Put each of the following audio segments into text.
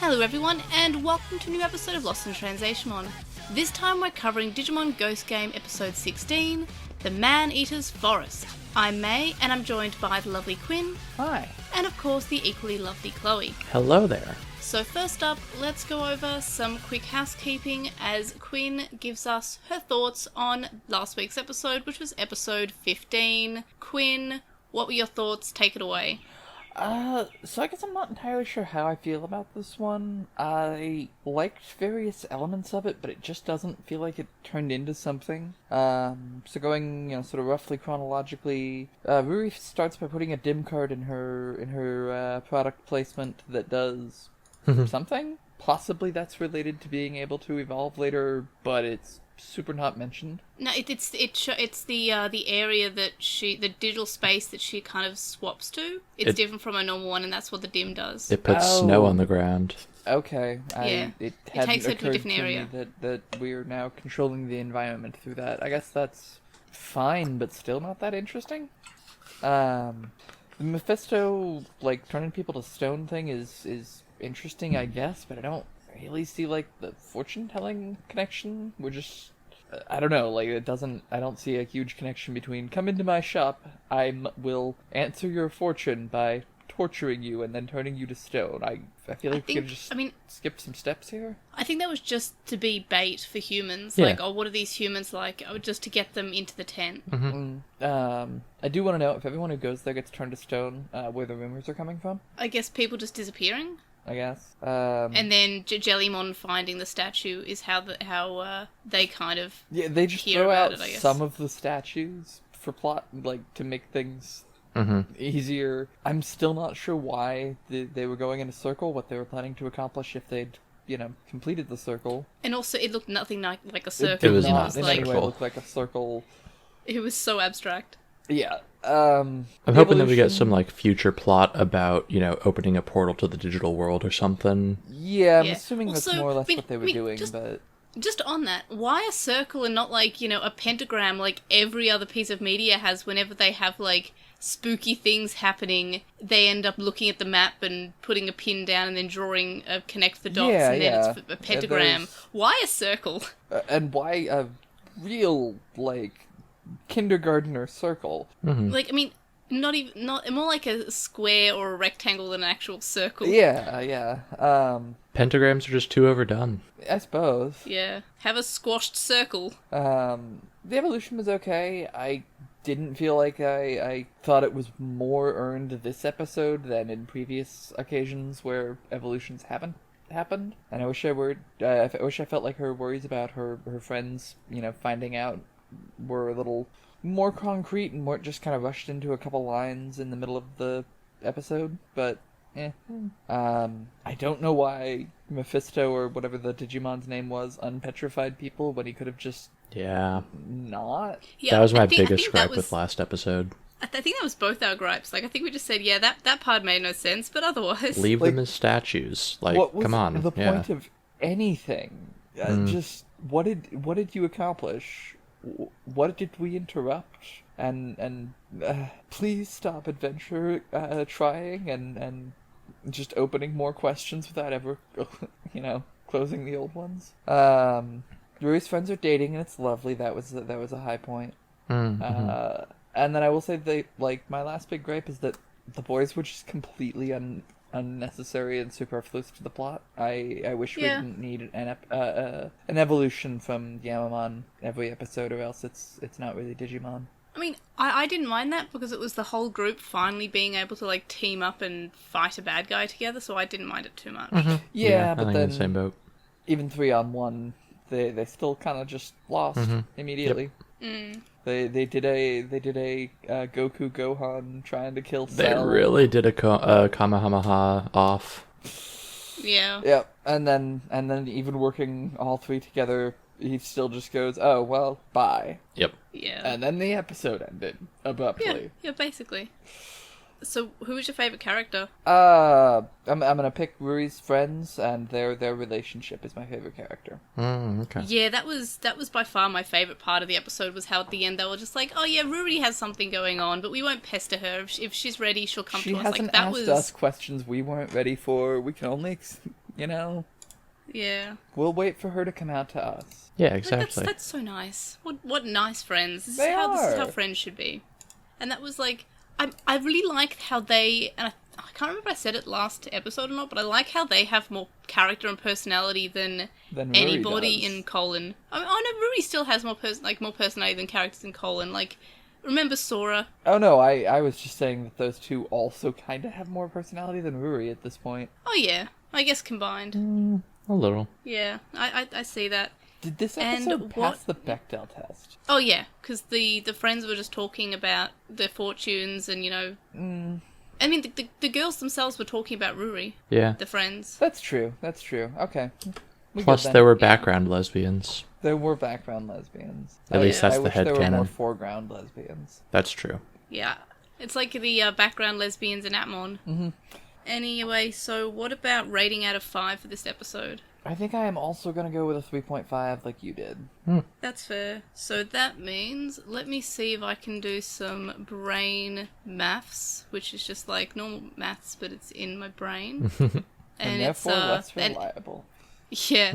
Hello everyone, and welcome to a new episode of LostinTranslationmon. This time we're covering Digimon Ghost Game episode 16, The Man-Eater's Forest. I'm May, and I'm joined by the lovely Quinn. Hi. And of course the equally lovely Chloe. Hello there. So first up, let's go over some quick housekeeping as Quinn gives us her thoughts on last week's episode, which was episode 15. Quinn, what were your thoughts? Take it away. So I guess I'm not entirely sure how I feel about this one. I liked various elements of it, but it just doesn't feel like it turned into something. So going, sort of roughly chronologically, Ruri starts by putting a dim card in her product placement that does something. Possibly that's related to being able to evolve later, but it's super not mentioned. No, it's the area that the digital space that she kind of swaps to. It's different from a normal one, and that's what the dim does. It puts snow on the ground. Okay. It takes her to a different area. That we're now controlling the environment through that. I guess that's fine, but still not that interesting. The Mephisto, turning people to stone thing is interesting, I guess, but I don't really see, the fortune-telling connection. We're just... I don't know, I don't see a huge connection between, come into my shop, I will answer your fortune by torturing you and then turning you to stone. I feel like we could just skip some steps here. I think that was just to be bait for humans. Yeah. What are these humans like? Just to get them into the tent. Mm-hmm. I do want to know if everyone who goes there gets turned to stone, where the rumors are coming from. I guess people just disappearing. I guess. And then Jellymon finding the statue is how they kind of they just hear throw about out it, I guess. some of the statues for plot, to make things easier. I'm still not sure why they were going in a circle, what they were planning to accomplish if they'd, completed the circle. And also, it looked nothing like a circle. It was not not in any way look like a circle. It was so abstract. Yeah. I'm hoping that we get some future plot about, opening a portal to the digital world or something. Yeah, I'm Yeah. assuming that's Also, more or less what they were doing, just- but... Just on that, why a circle and not a pentagram like every other piece of media has whenever they have spooky things happening? They end up looking at the map and putting a pin down and then drawing connect the dots and then it's a pentagram. Why a circle? And why a real, kindergartner circle? Mm-hmm. Not more like a square or a rectangle than an actual circle. Yeah. Pentagrams are just too overdone. I suppose. Yeah. Have a squashed circle. The evolution was okay. I didn't feel like I thought it was more earned this episode than in previous occasions where evolutions haven't happened. And I wish I felt like her worries about her friends, finding out were a little more concrete and weren't just kind of rushed into a couple lines in the middle of the episode, but I don't know why Mephisto, or whatever the Digimon's name was, unpetrified people when he could have just not. Yeah, That was my I think biggest gripe was, with last episode. I think that was both our gripes. I think we just said, that part made no sense, but otherwise... Leave them as statues. What was come on. the point of anything? Just, what did you accomplish? What did we interrupt? And please stop adventure trying and just opening more questions without ever, closing the old ones. Ruri's friends are dating and it's lovely. That was a high point. Mm-hmm. And then I will say my last big gripe is that the boys were just completely unnecessary and superfluous to the plot. I wish we didn't need an evolution from Yamamon every episode, or else it's not really Digimon. I didn't mind that because it was the whole group finally being able to team up and fight a bad guy together, so I didn't mind it too much. Mm-hmm. Yeah, I but think then in the same boat. Even 3-on-1, they still kind of just lost immediately. Yep. They did a Goku Gohan trying to kill They Cell. really did a Kamehameha off. Yeah. Yep, and then even working all three together, he still just goes, "Oh well, bye." Yep. Yeah. And then the episode ended abruptly. Yeah, basically. So, who was your favourite character? I'm gonna pick Ruri's friends, and their relationship is my favorite character. Okay. Yeah, that was by far my favourite part of the episode, was how at the end they were just like, oh yeah, Ruri has something going on, but we won't pester her. If she's ready, she'll come She to us. hasn't asked us questions we weren't ready for. We can only you know? Yeah. We'll wait for her to come out to us. Yeah, Like, exactly. that's so nice. What nice friends. This They is how are. friends should be. And that was like, I really liked how they, and I can't remember if I said it last episode or not, but I like how they have more character and personality than Than Ruri anybody does. in Colin. I mean, oh no, Ruri still has more personality than characters in Colin. Like, remember Sora? Oh no, I was just saying that those two also kind of have more personality than Ruri at this point. Oh yeah, I guess combined. A little. Yeah, I see that. Did this And episode pass the Bechdel test? Oh yeah, because the friends were just talking about their fortunes and, you know... I mean, the girls themselves were talking about Ruri, Yeah. the friends. That's true. Okay. We Plus, good then. there were background lesbians. There were background lesbians. At least that's I the wish there were more headcanon. foreground lesbians. That's true. Yeah, it's like the background lesbians in Atmon. Mm-hmm. Anyway, so what about rating out of 5 for this episode? I think I am also going to go with a 3.5 like you did. That's fair. So that means, let me see if I can do some brain maths, which is just like normal maths, but it's in my brain. And therefore less reliable. Yeah.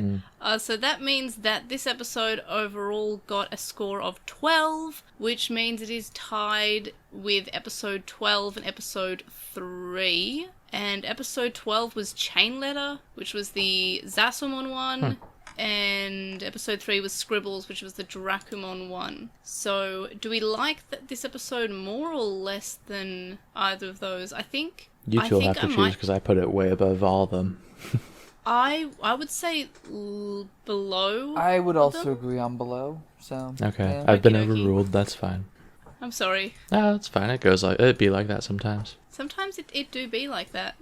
So that means that this episode overall got a score of 12, which means it is tied with episode 12 and episode 3. And episode 12 was Chain Letter, which was the Zasumon one. And episode 3 was Scribbles, which was the Dracumon one. So, do we like this episode more or less than either of those? I think... You two will have to choose because I put it way above all of them. I would say below. I would also them? agree on below. So Okay, yeah. I've been Okey-dokey. overruled. That's fine. I'm sorry. No, that's fine. It'd be like that sometimes. Sometimes it do be like that.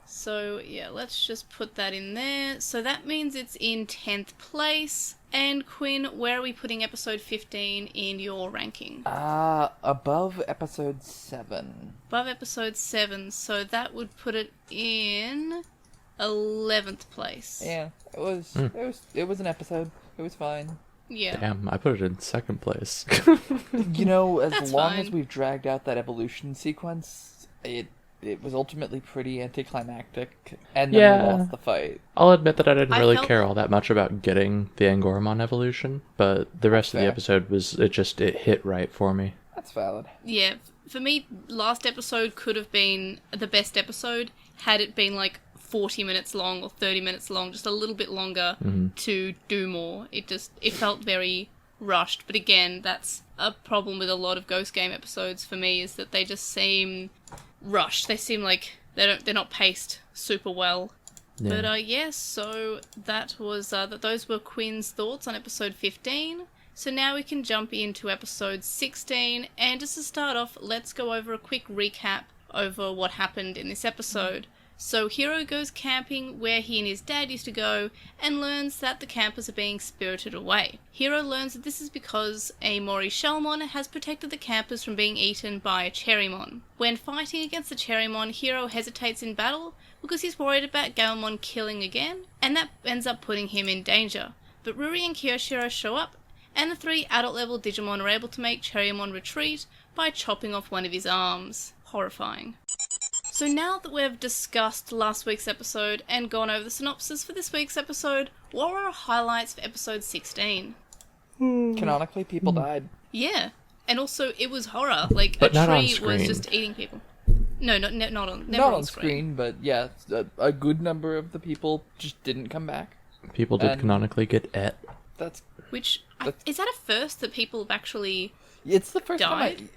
So, yeah, let's just put that in there. So that means it's in 10th place. And Quinn, where are we putting episode 15 in your ranking? Above episode 7. Above episode 7, so that would put it in 11th place. Yeah, it was an episode. It was fine. Yeah. Damn, I put it in second place. You know, as That's long fine. as we've dragged out that evolution sequence, it was ultimately pretty anticlimactic, and then we Yeah. lost the fight. I'll admit that I didn't I really felt- care all that much about getting the Angoramon evolution, but the rest of the Fair. episode it hit right for me. That's valid. Yeah, for me, last episode could have been the best episode had it been like 40 minutes long or 30 minutes long, just a little bit longer to do more. It felt very rushed, but again, that's a problem with a lot of Ghost Game episodes for me, is that they just seem rushed. They seem like they're not paced super well. Yeah. But yes, so that was those were Quinn's thoughts on episode 15. So now we can jump into episode 16, and just to start off, let's go over a quick recap over what happened in this episode. So Hiro goes camping where he and his dad used to go, and learns that the campers are being spirited away. Hiro learns that this is because a Mori Shellmon has protected the campers from being eaten by a Cherrymon. When fighting against the Cherrymon, Hiro hesitates in battle because he's worried about Gamamon killing again, and that ends up putting him in danger. But Ruri and Kiyoshiro show up, and the 3 adult-level Digimon are able to make Cherrymon retreat by chopping off one of his arms. Horrifying. So now that we've discussed last week's episode and gone over the synopsis for this week's episode, what were our highlights for episode 16? Canonically, people died. Yeah, and also it was horror. Like, But a not on tree was screen. just eating people. No, not on never Not on screen, but yeah, a good number of the people just didn't come back. People did And- canonically get et. That's Which, That's- is that a first that people have actually... it's the first Died? time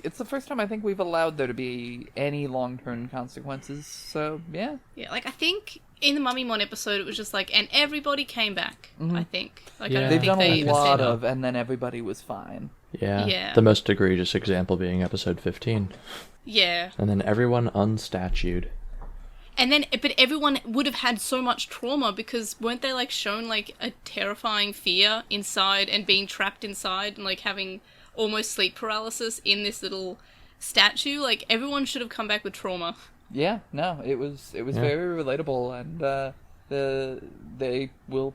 it's the first time I think we've allowed there to be any long-term consequences. So yeah, Yeah, like, I think in the Mummymon episode it was just like, and everybody came back, I think. Like, I Yeah. don't they've think done they a even lot said... of, and then everybody was fine. Yeah. Yeah. The most egregious example being episode 15. Yeah. And then everyone unstatued. And then, but everyone would have had so much trauma because weren't they, like, shown, like, a terrifying fear inside and being trapped inside and, like, having almost sleep paralysis in this little statue? Like, everyone should have come back with trauma. Yeah, no, it was Yeah. very relatable, and they will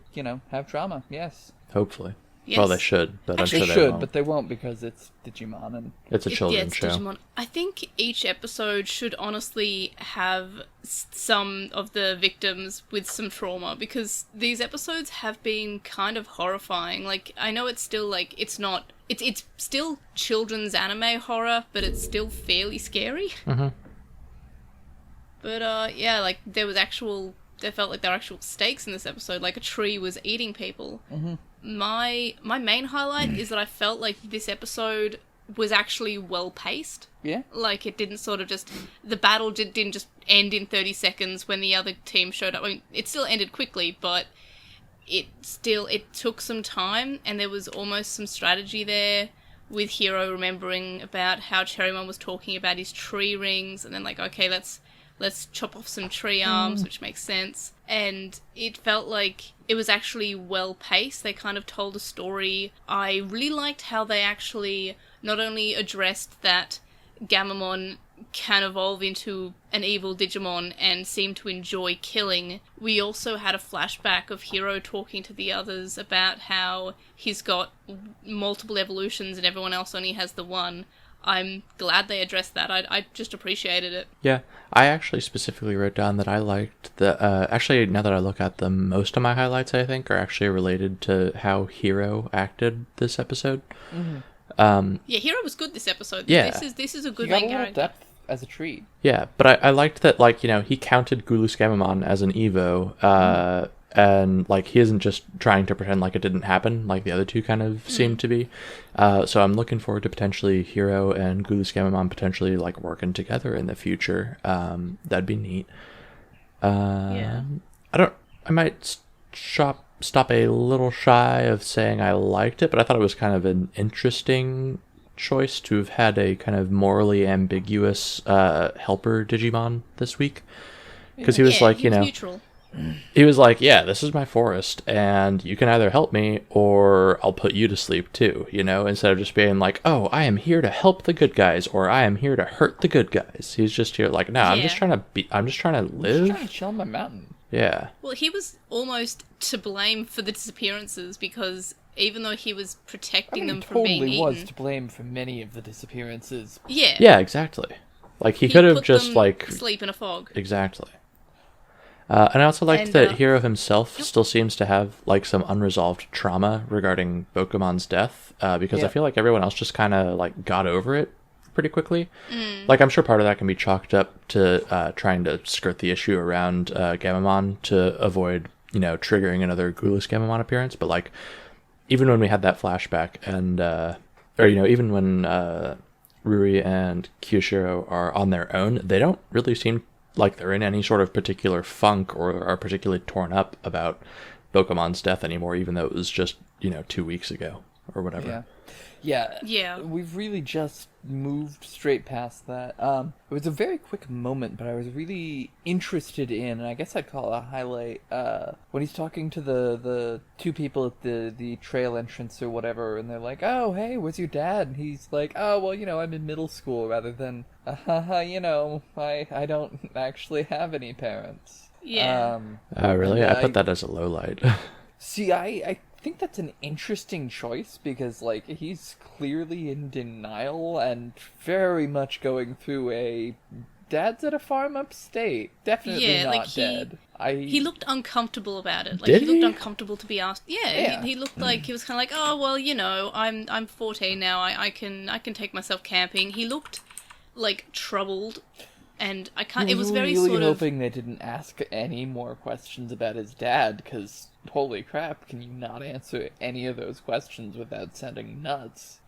have trauma. Yes. Hopefully. Yes. Well, they should, but They I'm sure should, won't. but they won't because it's Digimon and It's a children's show. Digimon. I think each episode should honestly have some of the victims with some trauma, because these episodes have been kind of horrifying. Like, I know it's still, like, it's still children's anime horror, but it's still fairly scary. Mm-hmm. But, yeah, like, there felt like there were actual stakes in this episode, like a tree was eating people. Mm-hmm. My main highlight is that I felt like this episode was actually well paced. yeah. Like, it didn't sort of just... The battle didn't just end in 30 seconds when the other team showed up. I mean, it still ended quickly, but it took some time, and there was almost some strategy there, with Hiro remembering about how Cherrymon was talking about his tree rings, and then like, okay, let's chop off some tree arms, which makes sense. And it felt like it was actually well paced. They kind of told a story. I really liked how they actually not only addressed that Gamamon can evolve into an evil Digimon and seem to enjoy killing. We also had a flashback of Hiro talking to the others about how he's got multiple evolutions and everyone else only has the one. I'm glad they addressed that. I just appreciated it. Yeah, I actually specifically wrote down that I liked the... actually, now that I look at them, most of my highlights, I think, are actually related to how Hiro acted this episode. Mm-hmm. Yeah, Hiro was good this episode. Yeah. This is a good He got main a lot of character. depth as a tree. Yeah, but I liked that, like, you know, he counted Gulus Gamamon as an Evo, and, like, he isn't just trying to pretend like it didn't happen, like the other two kind of seemed to be. So I'm looking forward to potentially Hiro and Gulus Gamamon potentially, like, working together in the future. That'd be neat. Yeah. I might stop a little shy of saying I liked it, but I thought it was kind of an interesting choice to have had a kind of morally ambiguous helper Digimon this week. Because he was like, he was you know... neutral. He was like, yeah, this is my forest, and you can either help me, or I'll put you to sleep too, you know? Instead of just being like, oh, I am here to help the good guys, or I am here to hurt the good guys. He's just here like, no, I'm just trying to live. I'm just trying to chill on my mountain. Yeah. Well, he was almost to blame for the disappearances, because even though he was protecting them from being eaten... totally was to blame for many of the disappearances. Yeah. Yeah, exactly. Like, he could have put just, them like... sleep in a fog. Exactly. And I also liked And, that Hiro himself still seems to have, like, some unresolved trauma regarding Bokemon's death, because I feel like everyone else just kind of, like, got over it pretty quickly. Like, I'm sure part of that can be chalked up to trying to skirt the issue around Gamamon to avoid, you know, triggering another Gulus Gamamon appearance, but, like, even when we had that flashback, and, or, you know, even when Ruri and Kyushiro are on their own, they don't really seem like they're in any sort of particular funk or are particularly torn up about Bokemon's death anymore, even though it was just, you know, 2 weeks ago or whatever. Yeah. We've really just moved straight past that. It was a very quick moment, but I was really interested in, and I guess I'd call it a highlight, when he's talking to the two people at the trail entrance or whatever, and they're like, oh, hey, where's your dad? And he's like, oh, well, you know, I'm in middle school, rather than, you know, I don't actually have any parents. Yeah. Really? I put that as a low light. See, I think that's an interesting choice, because, like, he's clearly in denial and very much going through a dad's at a farm upstate. Definitely not dead. He looked uncomfortable about it. Like, Did he looked he? uncomfortable to be asked. Yeah. He looked like he was kind of like, oh, well, you know, I'm 14 now. I can take myself camping. He looked like troubled. And I can't. It was very really sort of. hoping they didn't ask any more questions about his dad, because holy crap, can you not answer any of those questions without sounding nuts?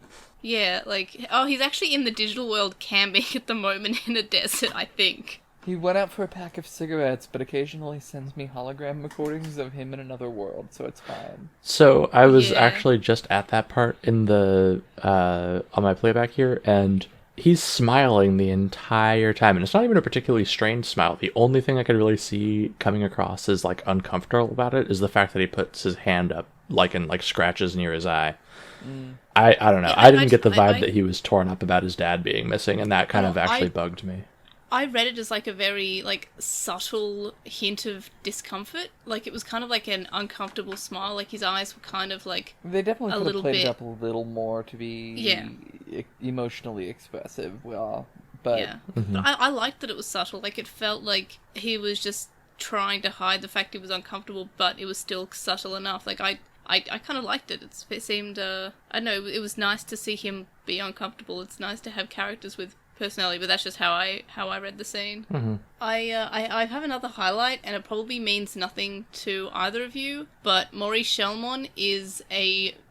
Yeah, like, oh, he's actually in the digital world camping at the moment in a desert, I think. He went out for a pack of cigarettes, but occasionally sends me hologram recordings of him in another world, so it's fine. So I was Yeah. actually just at that part in the on my playback here, and he's smiling the entire time, and it's not even a particularly strange smile. The only thing I could really see coming across as, like, uncomfortable about it is the fact that he puts his hand up, like, and, like, scratches near his eye. I don't know. Yeah, I didn't get the vibe that he was torn up about his dad being missing, and that kind of actually bugged me. I read it as like a very like subtle hint of discomfort. Like it was kind of like an uncomfortable smile. Like his eyes were kind of like They definitely a could have little played bit. it up a little more to be emotionally expressive. Well, but Yeah, but I liked that it was subtle. Like it felt like he was just trying to hide the fact he was uncomfortable, but it was still subtle enough. Like I kind of liked it. It seemed I don't know. It was nice to see him be uncomfortable. It's nice to have characters with personality, but that's just how I read the scene. Mm-hmm. I have another highlight, and it probably means nothing to either of you, but Maurice Shellmon is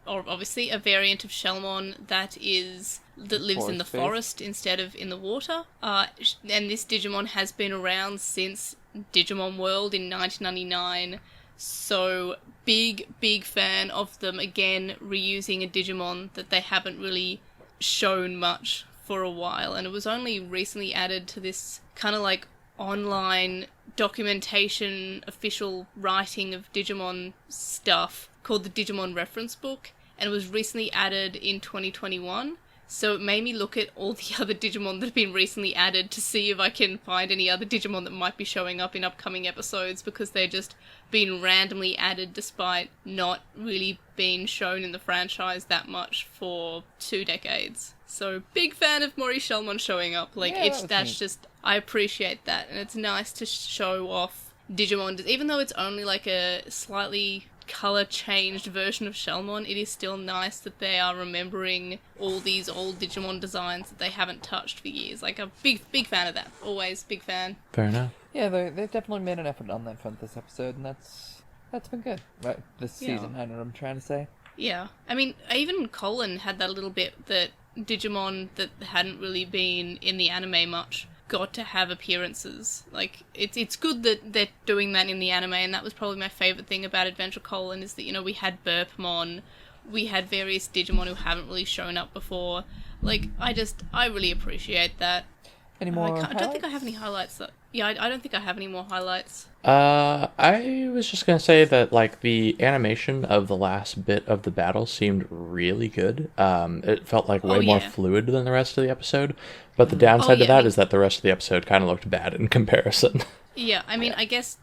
obviously a variant of Shellmon that lives in the forest instead of in the water. And this Digimon has been around since Digimon World in 1999. So big fan of them again reusing a Digimon that they haven't really shown much for a while, and it was only recently added to this kind of like online documentation official writing of Digimon stuff called the Digimon Reference Book, and it was recently added in 2021. So it made me look at all the other Digimon that have been recently added to see if I can find any other Digimon that might be showing up in upcoming episodes, because they're just been randomly added despite not really being shown in the franchise that much for 2 decades. So big fan of Maurice Shellmon showing up. Like that's just, I appreciate that, and it's nice to show off Digimon, even though it's only like a slightly color changed version of Shellmon. It is still nice that they are remembering all these old Digimon designs that they haven't touched for years. Like a big fan of that. Always big fan. Fair enough. Yeah, they've definitely made an effort on that front this episode, and that's been good. Right, this season, I know what I'm trying to say. Yeah, I mean, even Colin had that little bit that Digimon that hadn't really been in the anime much got to have appearances. Like, it's good that they're doing that in the anime, and that was probably my favourite thing about Adventure Colon, is that, you know, we had Burpmon, we had various Digimon who haven't really shown up before. Like, I really appreciate that. Any more I don't think I have any highlights, though. Yeah, I don't think I have any more highlights. I was just gonna say that, like, the animation of the last bit of the battle seemed really good. It felt like way more fluid than the rest of the episode, but the downside to that is that the rest of the episode kind of looked bad in comparison. Yeah, I mean, I guess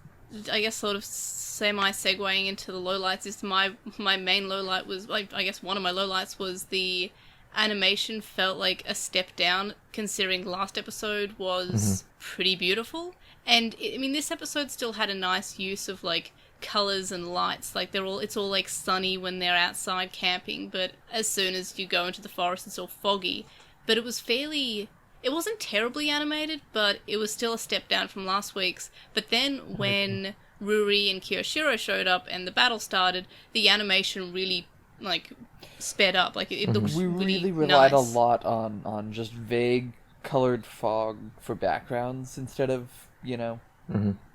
sort of semi-segueing into the lowlights is my main lowlight was, like, I guess one of my lowlights was the animation felt like a step down, considering last episode was pretty beautiful. And I mean, this episode still had a nice use of like colors and lights. Like it's all like sunny when they're outside camping, but as soon as you go into the forest, it's all foggy. But it wasn't terribly animated, but it was still a step down from last week's. But then when Ruri and Kiyoshiro showed up and the battle started, the animation really like sped up. Like it looks we really relied a lot on just vague colored fog for backgrounds instead of, you know,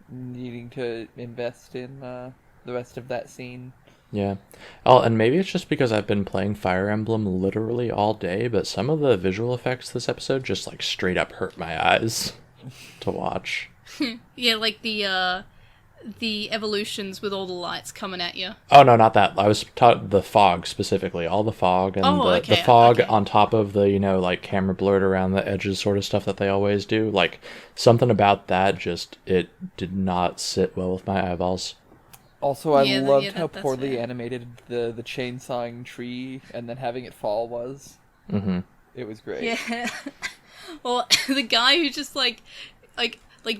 needing to invest in the rest of that scene. Yeah. Oh, and maybe it's just because I've been playing Fire Emblem literally all day, but some of the visual effects this episode just like straight up hurt my eyes to watch. Yeah, like the evolutions with all the lights coming at you. Oh, no, not that. I was taught the fog specifically. All the fog and the fog on top of the, you know, like camera blurred around the edges sort of stuff that they always do. Like, something about that just, it did not sit well with my eyeballs. Also, I loved how poorly animated the chainsawing tree and then having it fall was. Mm-hmm. It was great. Yeah. Well, the guy who just like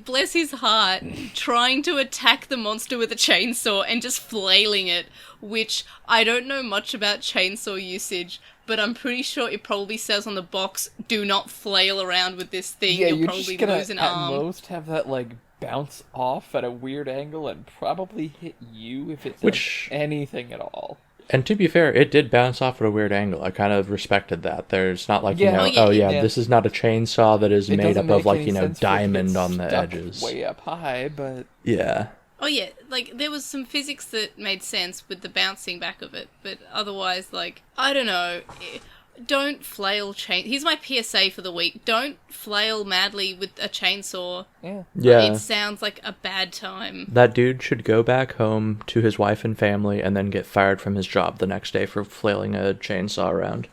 bless his heart, trying to attack the monster with a chainsaw and just flailing it, which I don't know much about chainsaw usage, but I'm pretty sure it probably says on the box, do not flail around with this thing, you'll probably lose an arm. At most have that, like, bounce off at a weird angle and probably hit you if it does anything at all. And to be fair, it did bounce off at a weird angle. I kind of respected that. There's not like, this is not a chainsaw that is made up of, like, you know, diamond on the edges. Way up high, but... Yeah. Oh, yeah, like, there was some physics that made sense with the bouncing back of it, but otherwise, like, I don't know... Don't flail Here's my PSA for the week. Don't flail madly with a chainsaw. Yeah. It sounds like a bad time. That dude should go back home to his wife and family and then get fired from his job the next day for flailing a chainsaw around.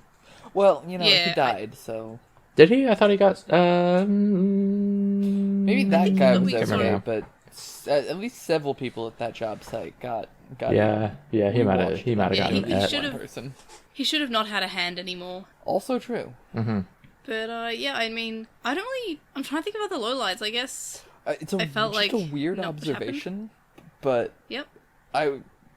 Well, you know, he died, so... Did he? I thought he got. Maybe that guy was Can't okay, remember. but at least several people at that job site got. Yeah, he might have. He might have Yeah, gotten he it. should've- One person. He should have not had a hand anymore. Also true. Mm-hmm. But yeah, I mean, I don't really. I'm trying to think about the lowlights. I guess. It's a, I felt just like a weird not much happened. observation, but Yep.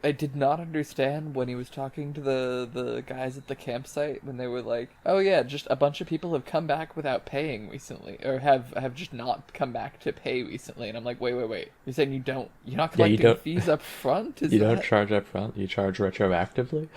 I did not understand when he was talking to the guys at the campsite when they were like, "Oh yeah, just a bunch of people have come back without paying recently, or have just not come back to pay recently." And I'm like, "Wait. You're saying you're not collecting don't- fees up front? You don't charge up front. You charge retroactively.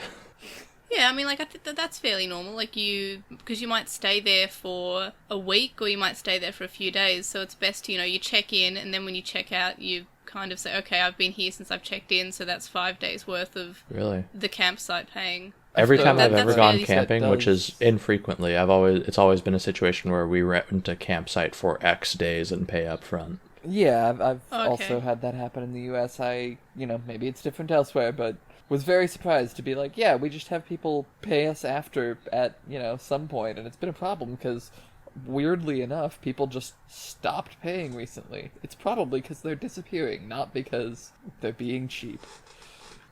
Yeah, I mean, like, I think that's fairly normal. Like, because you might stay there for a week or you might stay there for a few days, so it's best, you check in, and then when you check out, you kind of say, okay, I've been here since I've checked in, so that's 5 days worth of Really? the campsite paying. Every time I've That's ever gone fairly- camping, which is infrequently, it's always been a situation where we rent a campsite for X days and pay up front. Yeah, I've Okay. also had that happen in the U.S. Maybe it's different elsewhere, but was very surprised to be like, yeah, we just have people pay us after at, some point, and it's been a problem because, weirdly enough, people just stopped paying recently. It's probably because they're disappearing, not because they're being cheap.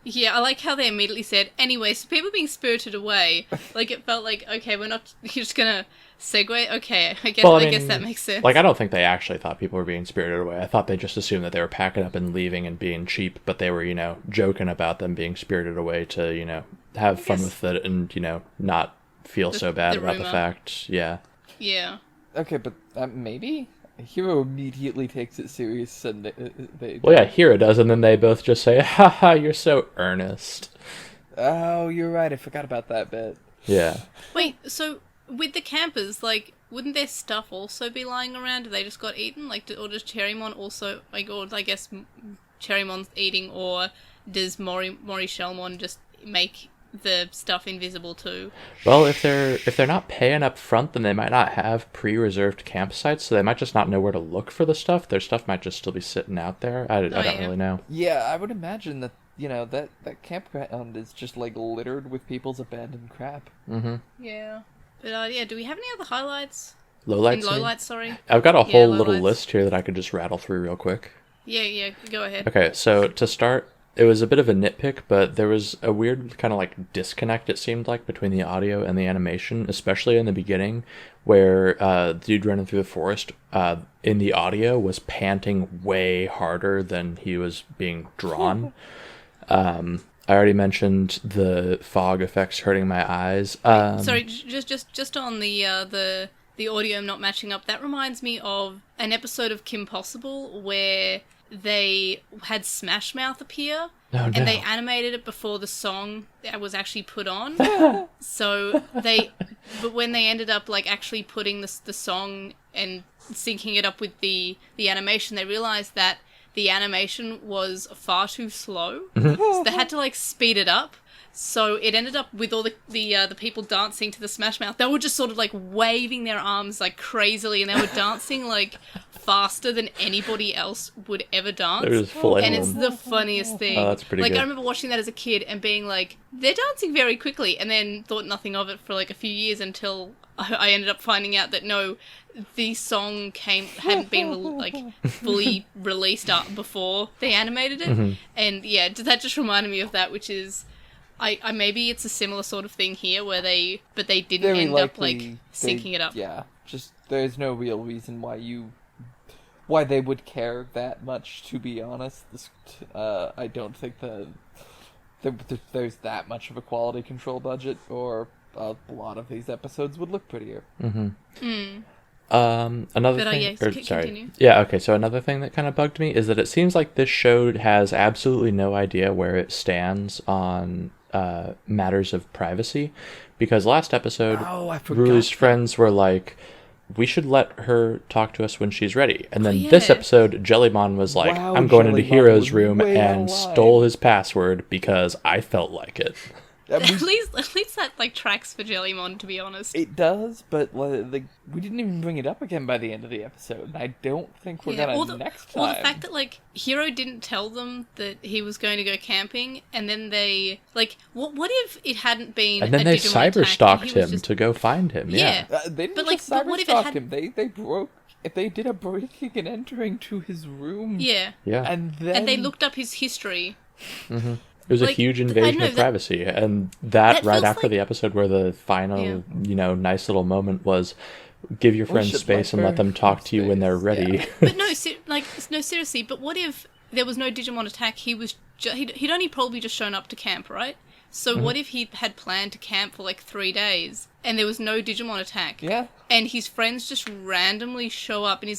Yeah, I like how they immediately said, anyway, so people being spirited away. Like, it felt like, okay, you're just gonna segue? Okay, I guess that makes sense. Like, I don't think they actually thought people were being spirited away. I thought they just assumed that they were packing up and leaving and being cheap, but they were, joking about them being spirited away to, have fun with it and, not feel so bad the about the rumor. fact. Yeah. Yeah. Okay, but maybe? Hero immediately takes it serious and they Well, yeah, Hiro does, and then they both just say, haha, you're so earnest. Oh, you're right, I forgot about that bit. Yeah. Wait, so with the campers, like, wouldn't their stuff also be lying around? Do they just got eaten? Like, or does Cherrymon also, like, or I guess Cherrymon's eating, or does Mori Shellmon just make the stuff invisible too? Well, if they're not paying up front, then they might not have pre-reserved campsites, so they might just not know where to look for the stuff. Their stuff might just still be sitting out there. I don't yeah. really know. Yeah, I would imagine that, that campground is just, like, littered with people's abandoned crap. Mm-hmm. Yeah. But, yeah, do we have any other highlights? Lowlights? In Lowlights, sorry. I've got a whole little Lowlights. list here that I could just rattle through real quick. Yeah, go ahead. Okay, so to start, it was a bit of a nitpick, but there was a weird kind of like disconnect, it seemed like, between the audio and the animation, especially in the beginning, where the dude running through the forest in the audio was panting way harder than he was being drawn. I already mentioned the fog effects hurting my eyes. Sorry, just on the audio not matching up, that reminds me of an episode of Kim Possible where they had Smash Mouth appear, and they animated it before the song was actually put on. But when they ended up like actually putting the song and syncing it up with the animation, they realized that the animation was far too slow, so they had to like speed it up. So it ended up with all the people dancing to the Smash Mouth. They were just sort of like waving their arms like crazily, and they were dancing like faster than anybody else would ever dance. They're just flailing. And it's the funniest thing. Oh, that's pretty like, good. I remember watching that as a kid and being like, they're dancing very quickly, and then thought nothing of it for like a few years until I ended up finding out that no, the song hadn't been like fully released up before they animated it. Mm-hmm. And yeah, that just reminded me of that, which is I maybe it's a similar sort of thing here where they didn't Very end up like likely syncing it up. Yeah, just there's no real reason why they would care that much, to be honest. I don't think there's that much of a quality control budget, or a lot of these episodes would look prettier. Mm-hmm. Another But, thing, yeah, sorry. continue. Yeah, okay, so another thing that kind of bugged me is that it seems like this show has absolutely no idea where it stands on matters of privacy, because last episode, Oh, I forgot Ruli's that. friends were like, we should let her talk to us when she's ready. And then yeah. this episode, Jellymon was like, Wow, I'm going into Jellymon Hero's was room way and out of line. stole his password because I felt like it. At least that like tracks for Jellymon, to be honest. It does, but like we didn't even bring it up again by the end of the episode, and I don't think we're gonna next time. Or the fact that like Hiro didn't tell them that he was going to go camping, and then they like what if it hadn't been and then a they Digimon cyber attack stalked and he was him to go find him. Yeah. They didn't but just like, but what if it cyber-stalk had... him. They broke. They did a breaking and entering to his room. Yeah. And then they looked up his history. Mm-hmm. It was a Like, huge invasion of privacy, and that right after the episode where the final, nice little moment was, give your friends space and let them talk to you when they're ready. Yeah. But no, seriously. But what if there was no Digimon attack? He was he'd only probably just shown up to camp, right? So what if he had planned to camp for like 3 days and there was no Digimon attack? Yeah. And his friends just randomly show up and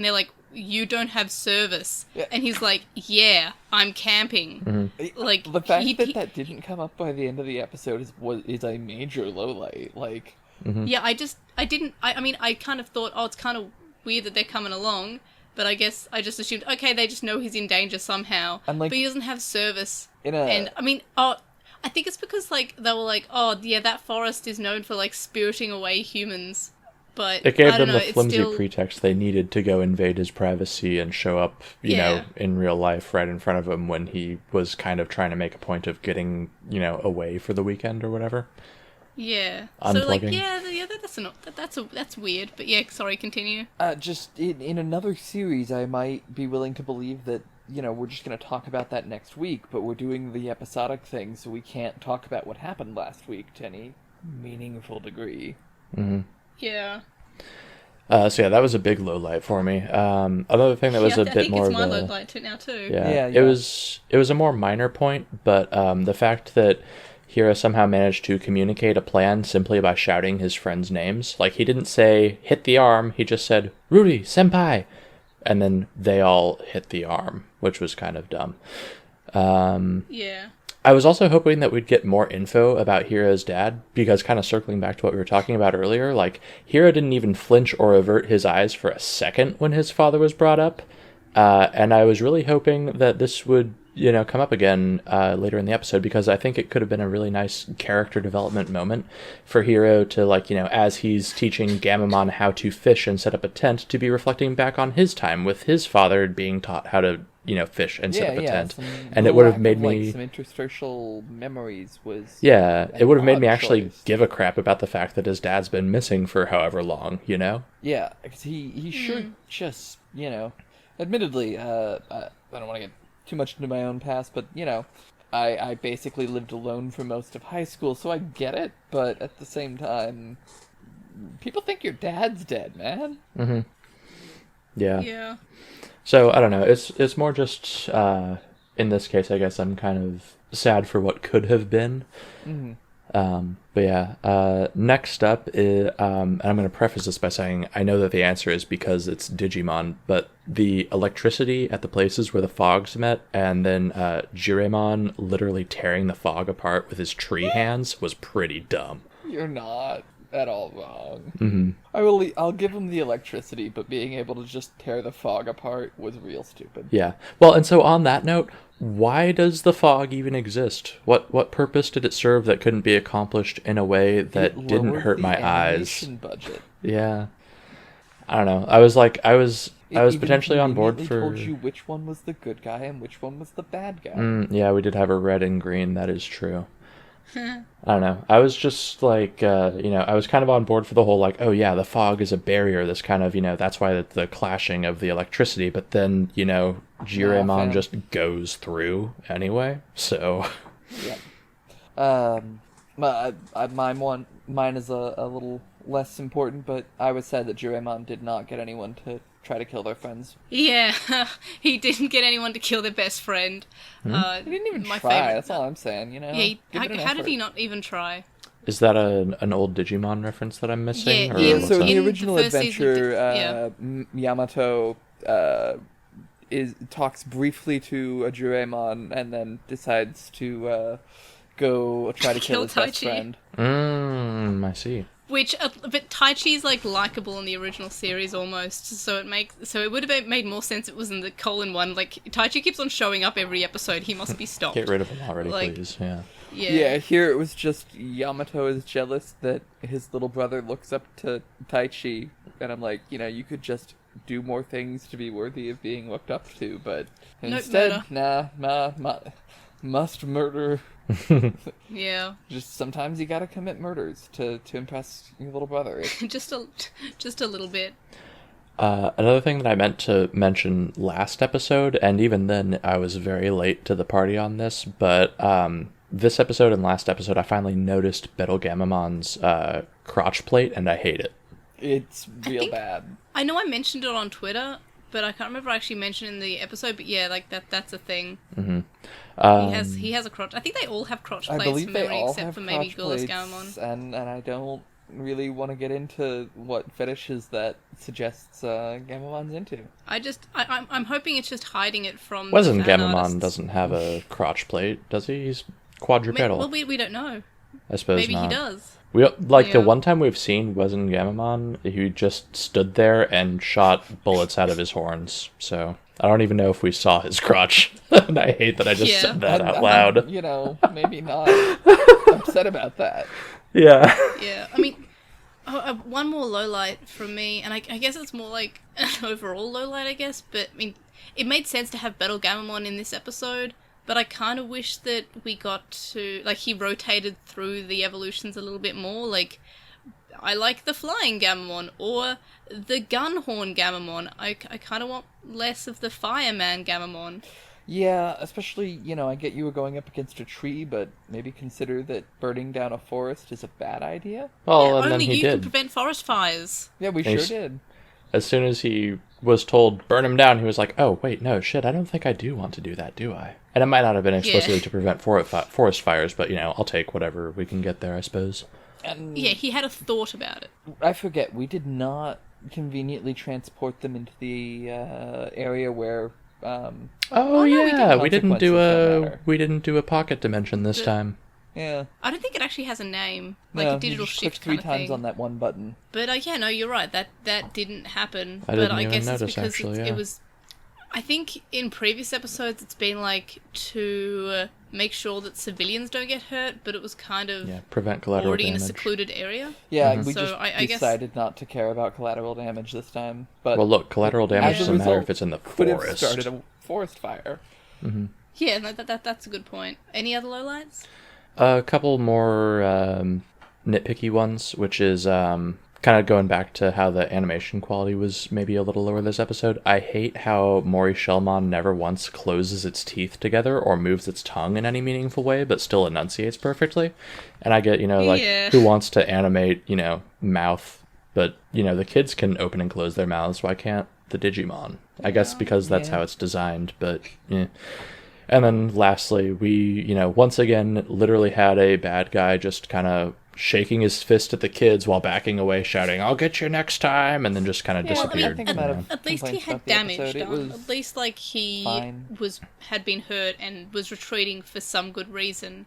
they're like, you don't have service. Yeah. And he's like, yeah, I'm camping. Mm-hmm. Like the fact that didn't come up by the end of the episode is a major lowlight. Like, yeah, I kind of thought, it's kind of weird that they're coming along, but I guess I just assumed, okay, they just know he's in danger somehow, and like, but he doesn't have service. I think it's because like they were like, oh yeah, that forest is known for like spiriting away humans. But it gave them the flimsy pretext they needed to go invade his privacy and show up, you know, in real life right in front of him when he was kind of trying to make a point of getting, away for the weekend or whatever. Yeah. Unplugging. So like, that's weird. But yeah, sorry, continue. Just in another series, I might be willing to believe that, we're just going to talk about that next week, but we're doing the episodic thing, so we can't talk about what happened last week to any meaningful degree. Mm-hmm. Yeah. That was a big low light for me. Another thing that was a bit more of a... I think it's my low light now too. Yeah. It was a more minor point, but the fact that Hiro somehow managed to communicate a plan simply by shouting his friends' names. Like, he didn't say, hit the arm, he just said, Rudy, senpai! And then they all hit the arm, which was kind of dumb. Yeah. I was also hoping that we'd get more info about Hiro's dad, because kind of circling back to what we were talking about earlier, like, Hiro didn't even flinch or avert his eyes for a second when his father was brought up, and I was really hoping that this would, come up again later in the episode, because I think it could have been a really nice character development moment for Hiro to, like, as he's teaching Gammamon how to fish and set up a tent, to be reflecting back on his time with his father being taught how to fish and set up a tent. And it would have made me... some interstitial memories was... Yeah, it would have made me actually give a crap about the fact that his dad's been missing for however long, Yeah, because he should just, Admittedly, I don't want to get too much into my own past, but, I basically lived alone for most of high school, so I get it, but at the same time, people think your dad's dead, man. Mm-hmm. Yeah. Yeah. So, I don't know, it's more just, in this case, I guess I'm kind of sad for what could have been. Mm-hmm. But yeah, next up is, and I'm going to preface this by saying, I know that the answer is because it's Digimon, but the electricity at the places where the fogs met, and then Jiremon literally tearing the fog apart with his tree hands was pretty dumb. You're not at all wrong. Mm-hmm. I'll give him the electricity, but being able to just tear the fog apart was real stupid. Yeah. Well, and so on that note, why does the fog even exist? What purpose did it serve that couldn't be accomplished in a way that didn't hurt my eyes? Budget. Yeah. I don't know. I was potentially on board for... told you which one was the good guy and which one was the bad guy. Yeah, we did have a red and green, that is true. I don't know. I was just like, I was kind of on board for the whole, like, oh yeah, the fog is a barrier, this kind of, that's why the clashing of the electricity, but then, Jiremon just goes through anyway, so... Yeah. Mine is a little less important, but I was sad that Jiremon did not get anyone to try to kill their friends. Yeah, he didn't get anyone to kill their best friend. He didn't even try, that's all I'm saying, Yeah, how did he not even try? Is that an old Digimon reference that I'm missing? Yeah, so in the in original the first adventure, Yamato talks briefly to a Jiremon and then decides to go try to kill his best friend. I see. But Taichi's like likable in the original series almost, so it would have made more sense if it was in the colon one. Like, Taichi keeps on showing up every episode. He must be stopped. Get rid of him already, please. Yeah. Yeah, here it was just Yamato is jealous that his little brother looks up to Taichi, and I'm like, you could just do more things to be worthy of being looked up to, but instead, must murder. Yeah. Just sometimes you gotta commit murders to impress your little brother. just a little bit. Another thing that I meant to mention last episode, and even then I was very late to the party on this, but this episode and last episode I finally noticed Betelgamamon's crotch plate, and I hate it. It's real bad. I know I mentioned it on Twitter, but I can't remember actually mentioning the episode, but yeah, like that's a thing. Mm-hmm. He has a crotch. I think they all have crotch plates I believe from they memory, all except have for maybe crotch plates, Gamamon. and I don't really want to get into what fetishes that suggests Gamamon's into. I'm hoping it's just hiding it from Gamamon doesn't have a crotch plate, does he? He's quadrupedal. Well, we don't know. I suppose maybe not. He does. The one time we've seen Gamamon, he just stood there and shot bullets out of his horns. So I don't even know if we saw his crotch. And I hate that I just said that out loud. Maybe not upset about that. Yeah. Yeah, I mean, one more lowlight from me, and I guess it's more like an overall lowlight, I guess, but I mean, it made sense to have Betelgamamon in this episode, but I kind of wish that we got to, like, he rotated through the evolutions a little bit more. Like, I like the flying Gamamon, or the gun horn Gamamon. I kind of want less of the fireman Gamamon. Yeah, especially, I get you were going up against a tree, but maybe consider that burning down a forest is a bad idea. Well, and then he did. Only you can prevent forest fires. Yeah, we sure did. As soon as he was told, burn him down, he was like, oh, wait, no, shit, I don't think I do want to do that, do I? And it might not have been explicitly to prevent forest fires, but, I'll take whatever we can get there, I suppose. And yeah, he had a thought about it. I forget, we did not conveniently transport them into the area where... we didn't do a pocket dimension this time. Yeah. I don't think it actually has a name, like a digital shift kind of thing. 3 times on that one button. But no, you're right. That didn't happen. I didn't but I even guess notice, it's because actually, it was. I think in previous episodes it's been like to make sure that civilians don't get hurt, but it was kind of prevent collateral already damage. in a secluded area. Yeah, we So just decided not to care about collateral damage this time. But well, look, collateral damage doesn't matter if it's in the could forest. Have started a forest fire. Mm-hmm. Yeah, no, that's a good point. Any other lowlights? A couple more nitpicky ones, which is kind of going back to how the animation quality was maybe a little lower this episode. I hate how Mori-Shellmon never once closes its teeth together or moves its tongue in any meaningful way, but still enunciates perfectly. And I get, who wants to animate, mouth, but, the kids can open and close their mouths. Why can't the Digimon? I guess because that's how it's designed, but yeah. And then lastly, we, once again, literally had a bad guy just kind of shaking his fist at the kids while backing away, shouting, "I'll get you next time," and then just kind of disappeared. At least he had damage done. At least, like, he fine. had been hurt and was retreating for some good reason.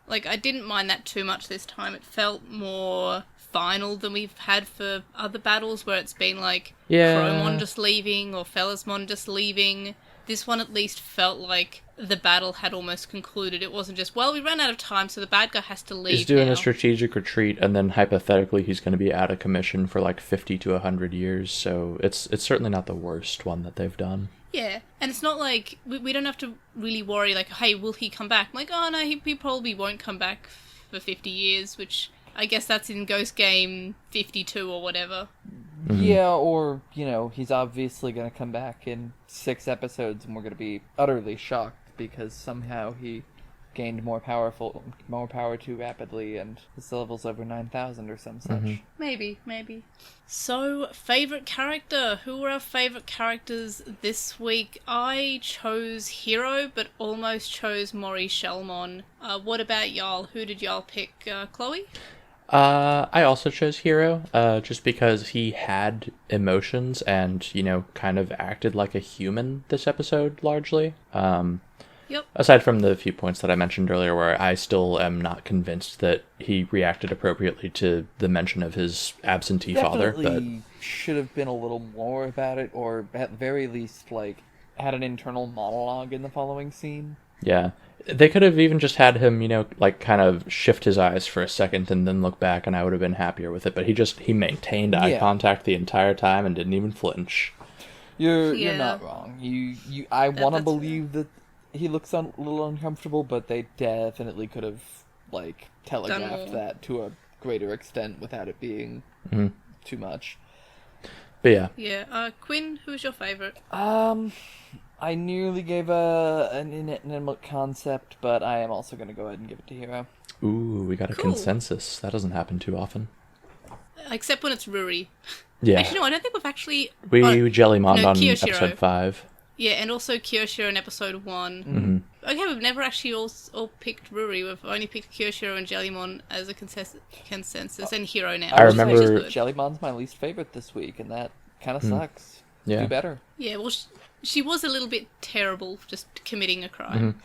Like, I didn't mind that too much this time. It felt more final than we've had for other battles, where it's been like Chromon just leaving or Felismon just leaving. This one at least felt like the battle had almost concluded. It wasn't just, we ran out of time, so the bad guy has to leave. He's doing a strategic retreat, and then hypothetically he's going to be out of commission for like 50 to 100 years, so it's certainly not the worst one that they've done. Yeah, and it's not like, we don't have to really worry, like, hey, will he come back? I'm like, oh no, he probably won't come back for 50 years, which I guess that's in Ghost Game 52 or whatever. Mm-hmm. Yeah, or, he's obviously going to come back in 6 episodes and we're going to be utterly shocked because somehow he gained more power too rapidly and his level's over 9,000 or some such. Mm-hmm. Maybe. So, favourite character? Who were our favourite characters this week? I chose Hero, but almost chose Mori-Shellmon. What about y'all? Who did y'all pick? Chloe? I also chose Hero, just because he had emotions and, kind of acted like a human this episode, largely. Yep. Aside from the few points that I mentioned earlier where I still am not convinced that he reacted appropriately to the mention of his absentee father. Definitely should have been a little more about it, or at the very least, had an internal monologue in the following scene. Yeah. They could have even just had him, like kind of shift his eyes for a second and then look back, and I would have been happier with it. But he maintained eye contact the entire time and didn't even flinch. You're not wrong. I want to That's believe that he looks a little uncomfortable, but they definitely could have telegraphed that to a greater extent without it being too much. But yeah. Yeah. Quinn, who's your favorite? I nearly gave an inanimate concept, but I am also going to go ahead and give it to Hero. Ooh, we got a consensus. That doesn't happen too often. Except when it's Ruri. Yeah. Actually, no, I don't think we've actually... We jellymoned on Kiyoshiro. episode 5. Yeah, and also Kiyoshiro in episode 1. Mm-hmm. Okay, we've never actually all picked Ruri. We've only picked Kiyoshiro and Jellymon as a consensus, and Hero now. I remember... Jellymon's my least favorite this week, and that kind of sucks. Yeah. Do better. Yeah, well, she was a little bit terrible, just committing a crime. Mm-hmm.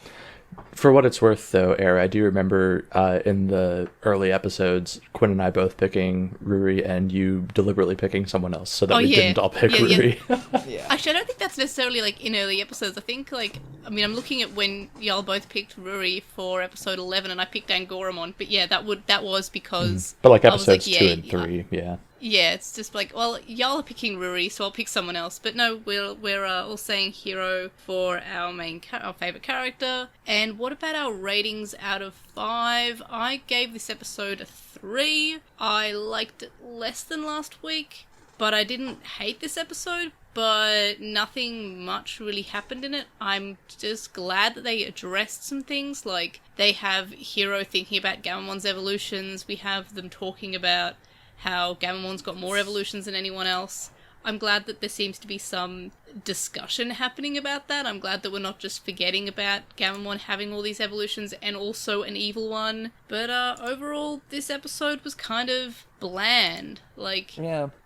For what it's worth, though, Era, I do remember in the early episodes, Quinn and I both picking Ruri, and you deliberately picking someone else, so that we didn't all pick Ruri. Yeah. Actually, I don't think that's necessarily in early episodes. I think I'm looking at when y'all both picked Ruri for episode 11, and I picked Angoramon. But yeah, that was because. But episodes 2 and 3, yeah. Yeah, it's just well, y'all are picking Ruri, so I'll pick someone else. But no, we're all saying Hero for our our favorite character. And what about our ratings out of 5? I gave this episode a 3. I liked it less than last week, but I didn't hate this episode. But nothing much really happened in it. I'm just glad that they addressed some things, like they have Hero thinking about Gamamon's evolutions. We have them talking about how Gamamon's got more evolutions than anyone else. I'm glad that there seems to be some discussion happening about that. I'm glad that we're not just forgetting about Gamamon having all these evolutions and also an evil one. But overall, this episode was kind of bland.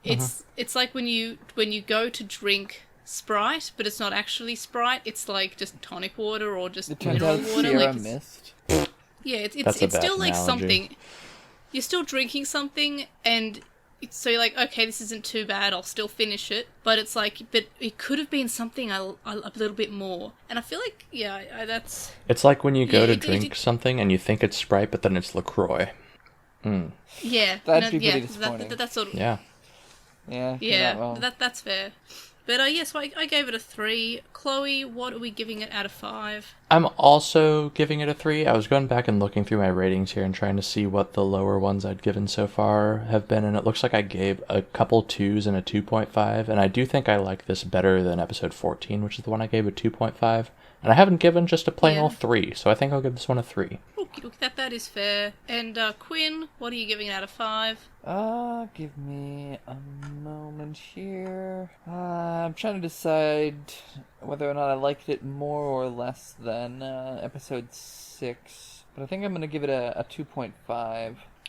It's like when you go to drink Sprite, but it's not actually Sprite. It's just tonic water or just mineral water. Sierra Mist. Yeah, it's still analogy. Something. You're still drinking something, and so you're like, okay, this isn't too bad, I'll still finish it. But it's but it could have been something a little bit more. And I feel like, that's... It's like when you go to drink something and you think it's Sprite, but then it's LaCroix. Yeah. That'd be pretty disappointing. That's sort of... Yeah. Yeah, that's fair. But so I gave it a 3. Chloe, what are we giving it out of 5? I'm also giving it a 3. I was going back and looking through my ratings here and trying to see what the lower ones I'd given so far have been, and it looks like I gave a couple 2s and a 2.5, and I do think I like this better than episode 14, which is the one I gave a 2.5. And I haven't given just a plain old 3, so I think I'll give this one a 3. Okay, that is fair. And Quinn, what are you giving it out of 5? Give me a moment here. I'm trying to decide whether or not I liked it more or less than episode 6. But I think I'm going to give it a 2.5.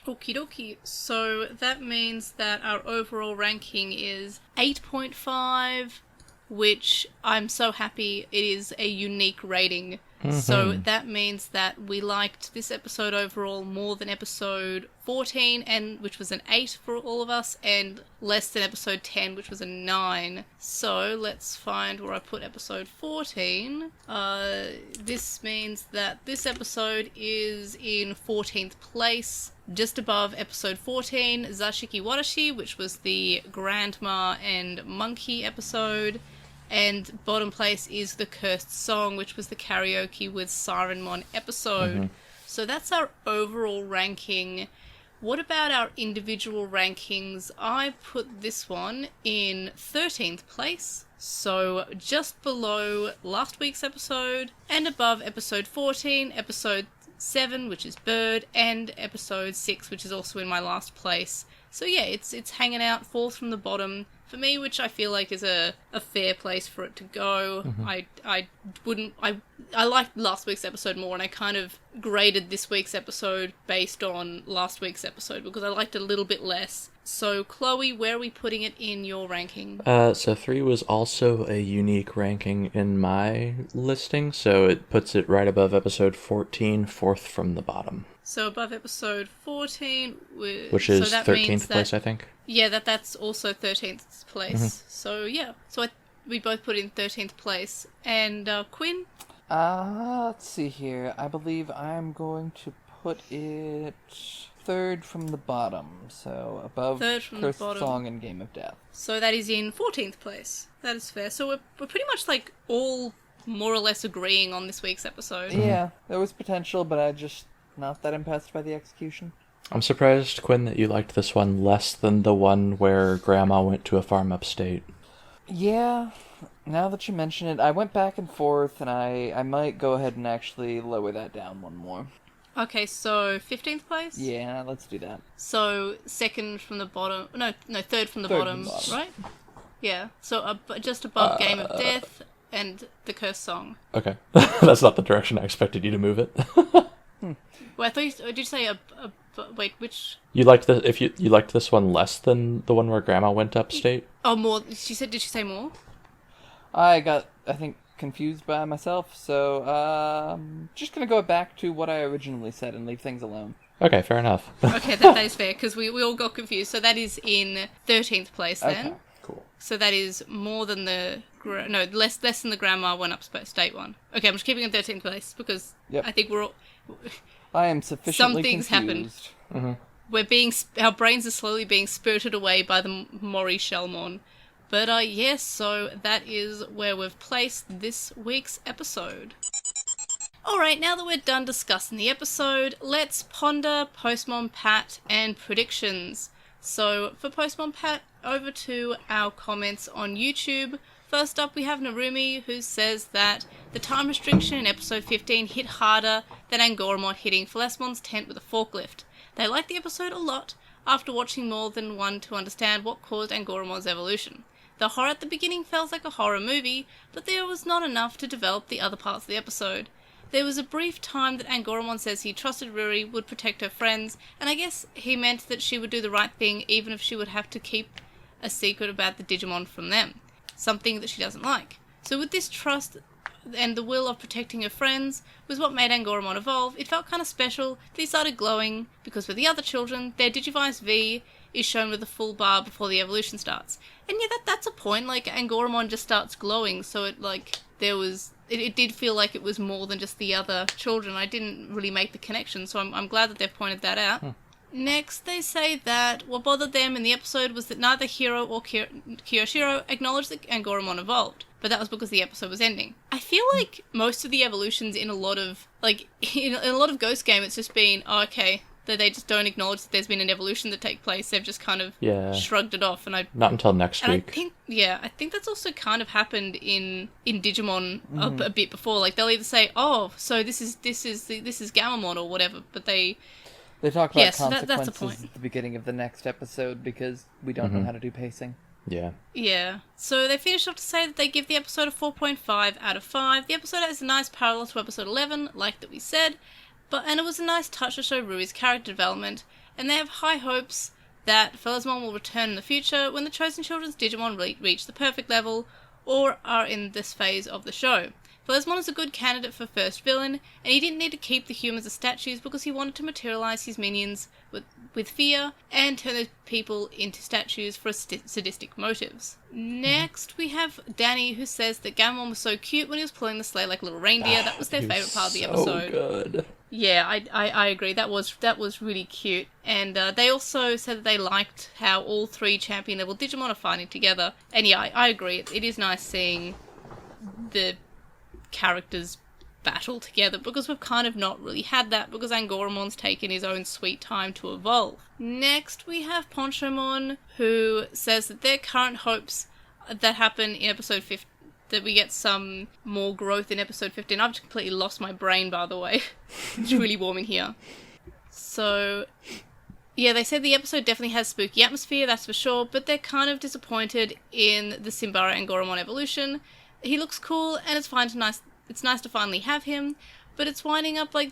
Okie dokie. So that means that our overall ranking is 8.5, which I'm so happy it is a unique rating. Mm-hmm. So that means that we liked this episode overall more than episode 14, and which was an 8 for all of us, and less than episode 10, which was a 9. So let's find where I put episode 14. This means that this episode is in 14th place, just above episode 14, Zashiki Watashi, which was the Grandma and Monkey episode. And bottom place is The Cursed Song, which was the karaoke with Sirenmon episode. Mm-hmm. So that's our overall ranking. What about our individual rankings? I put this one in 13th place, so just below last week's episode, and above episode 14, episode 7, which is Bird, and episode 6, which is also in my last place. So yeah, it's hanging out fourth from the bottom for me, which I feel like is a fair place for it to go. Mm-hmm. I liked last week's episode more, and I kind of graded this week's episode based on last week's episode because I liked it a little bit less. So Chloe, where are we putting it in your ranking? So 3 was also a unique ranking in my listing, so it puts it right above episode 14, fourth from the bottom. So above episode 14... Which is 13th place, I think. Yeah, that's also 13th place. Mm-hmm. So yeah, we both put in 13th place. And Quinn? Let's see here. I believe I'm going to put it third from the bottom, so above Cursed Song and Game of Death. So that is in 14th place. That is fair. So we're pretty much like all more or less agreeing on this week's episode. Yeah, there was potential, but I'm just not that impressed by the execution. I'm surprised, Quinn, that you liked this one less than the one where Grandma went to a farm upstate. Yeah, now that you mention it, I went back and forth, and I might go ahead and actually lower that down one more. Okay, so 15th place? Yeah, let's do that. So second from the bottom... No, third from the bottom, right? Yeah, so just above Game of Death and the Cursed Song. Okay. That's not the direction I expected you to move it. Well, I thought did you say wait, which... You liked you liked this one less than the one where Grandma went upstate? Oh, more. Did she say more? I got, I think, confused by myself, so just gonna go back to what I originally said and leave things alone. Okay, fair enough. Okay, that is fair, because we all got confused. So that is in 13th place then. Okay. Cool. So that is more than less than the Grandma went upstate one. Okay, I'm just keeping it in 13th place, because I think we're all... I am sufficiently Some things confused. happen. Our brains are slowly being spirited away by the Mori Shellmon. But yes, so that is where we've placed this week's episode. Alright, now that we're done discussing the episode, let's ponder Postmon Pat and predictions. So for Postmon Pat, over to our comments on YouTube. First up, we have Narumi, who says that the time restriction in episode 15 hit harder than Angoramon hitting Felesmon's tent with a forklift. They liked the episode a lot, after watching more than one to understand what caused Angoramon's evolution. The horror at the beginning felt like a horror movie, but there was not enough to develop the other parts of the episode. There was a brief time that Angoramon says he trusted Ruri would protect her friends, and I guess he meant that she would do the right thing even if she would have to keep a secret about the Digimon from them. Something that she doesn't like. So with this trust and the will of protecting her friends was what made Angoramon evolve. It felt kind of special that he started glowing, because for the other children, their Digivice V is shown with a full bar before the evolution starts. And yeah, that's a point, like, Angoramon just starts glowing, so it did feel like it was more than just the other children. I didn't really make the connection, so I'm glad that they've pointed that out. Next, they say that what bothered them in the episode was that neither Hiro or Kiyoshiro acknowledged that Angoramon evolved, but that was because the episode was ending. I feel like most of the evolutions in a lot of Ghost Game, it's just been, that they just don't acknowledge that there's been an evolution that take place. They've just kind of shrugged it off, and not until next week. I think that's also kind of happened in Digimon a bit before. Like they'll either say, "Oh, so this is Gamamon" or whatever, but they talk about consequences that's the point. at the beginning of the next episode because we don't know how to do pacing. Yeah. Yeah. So they finished off to say that they give the episode a 4.5 out of 5. The episode has a nice parallel to episode 11, like that we said. And it was a nice touch to show Rui's character development, and they have high hopes that Felesmon will return in the future when the Chosen Children's Digimon reach the perfect level, or are in this phase of the show. Felesmon is a good candidate for first villain, and he didn't need to keep the humans as statues because he wanted to materialize his minions with fear and turn those people into statues for sadistic motives. Next, we have Danny, who says that Gamamon was so cute when he was pulling the sleigh like a little reindeer. That was their favourite part of the episode. Good. Yeah, I agree. That was really cute. And they also said that they liked how all three champion level Digimon are fighting together. And yeah, I agree. It is nice seeing the characters battle together, because we've kind of not really had that, because Angoramon's taken his own sweet time to evolve. Next, we have Ponchomon, who says that their current hopes that happen in episode 15, that we get some more growth in episode 15. I've just completely lost my brain, by the way. It's really warm in here. So, yeah, they said the episode definitely has spooky atmosphere, that's for sure, but they're kind of disappointed in the Simbara Angoramon evolution. He looks cool, and it's nice to finally have him, but it's winding up like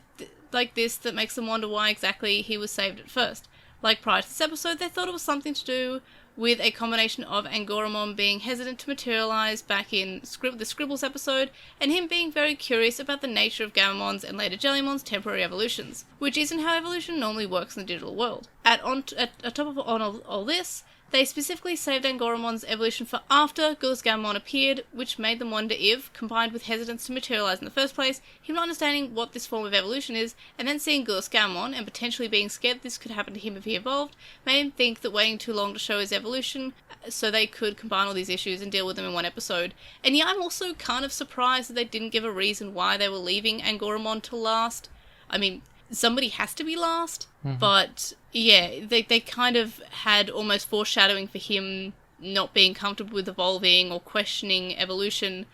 this that makes them wonder why exactly he was saved at first. Like prior to this episode, they thought it was something to do with a combination of Angoramon being hesitant to materialize back in the Scribbles episode, and him being very curious about the nature of Gamamon's and later Jellymon's temporary evolutions, which isn't how evolution normally works in the digital world. At top of all this, They specifically saved Angoramon's evolution for after Gurskammon appeared, which made them wonder if, combined with hesitance to materialise in the first place, him not understanding what this form of evolution is, and then seeing Gurskammon and potentially being scared this could happen to him if he evolved, made him think that waiting too long to show his evolution so they could combine all these issues and deal with them in one episode. And yeah, I'm also kind of surprised that they didn't give a reason why they were leaving Angoramon to last. I mean, somebody has to be last, but yeah, they kind of had almost foreshadowing for him not being comfortable with evolving or questioning evolution,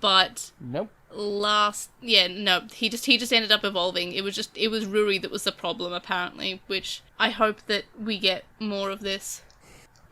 but Nope. he just ended up evolving. It was Ruri that was the problem, apparently, which I hope that we get more of this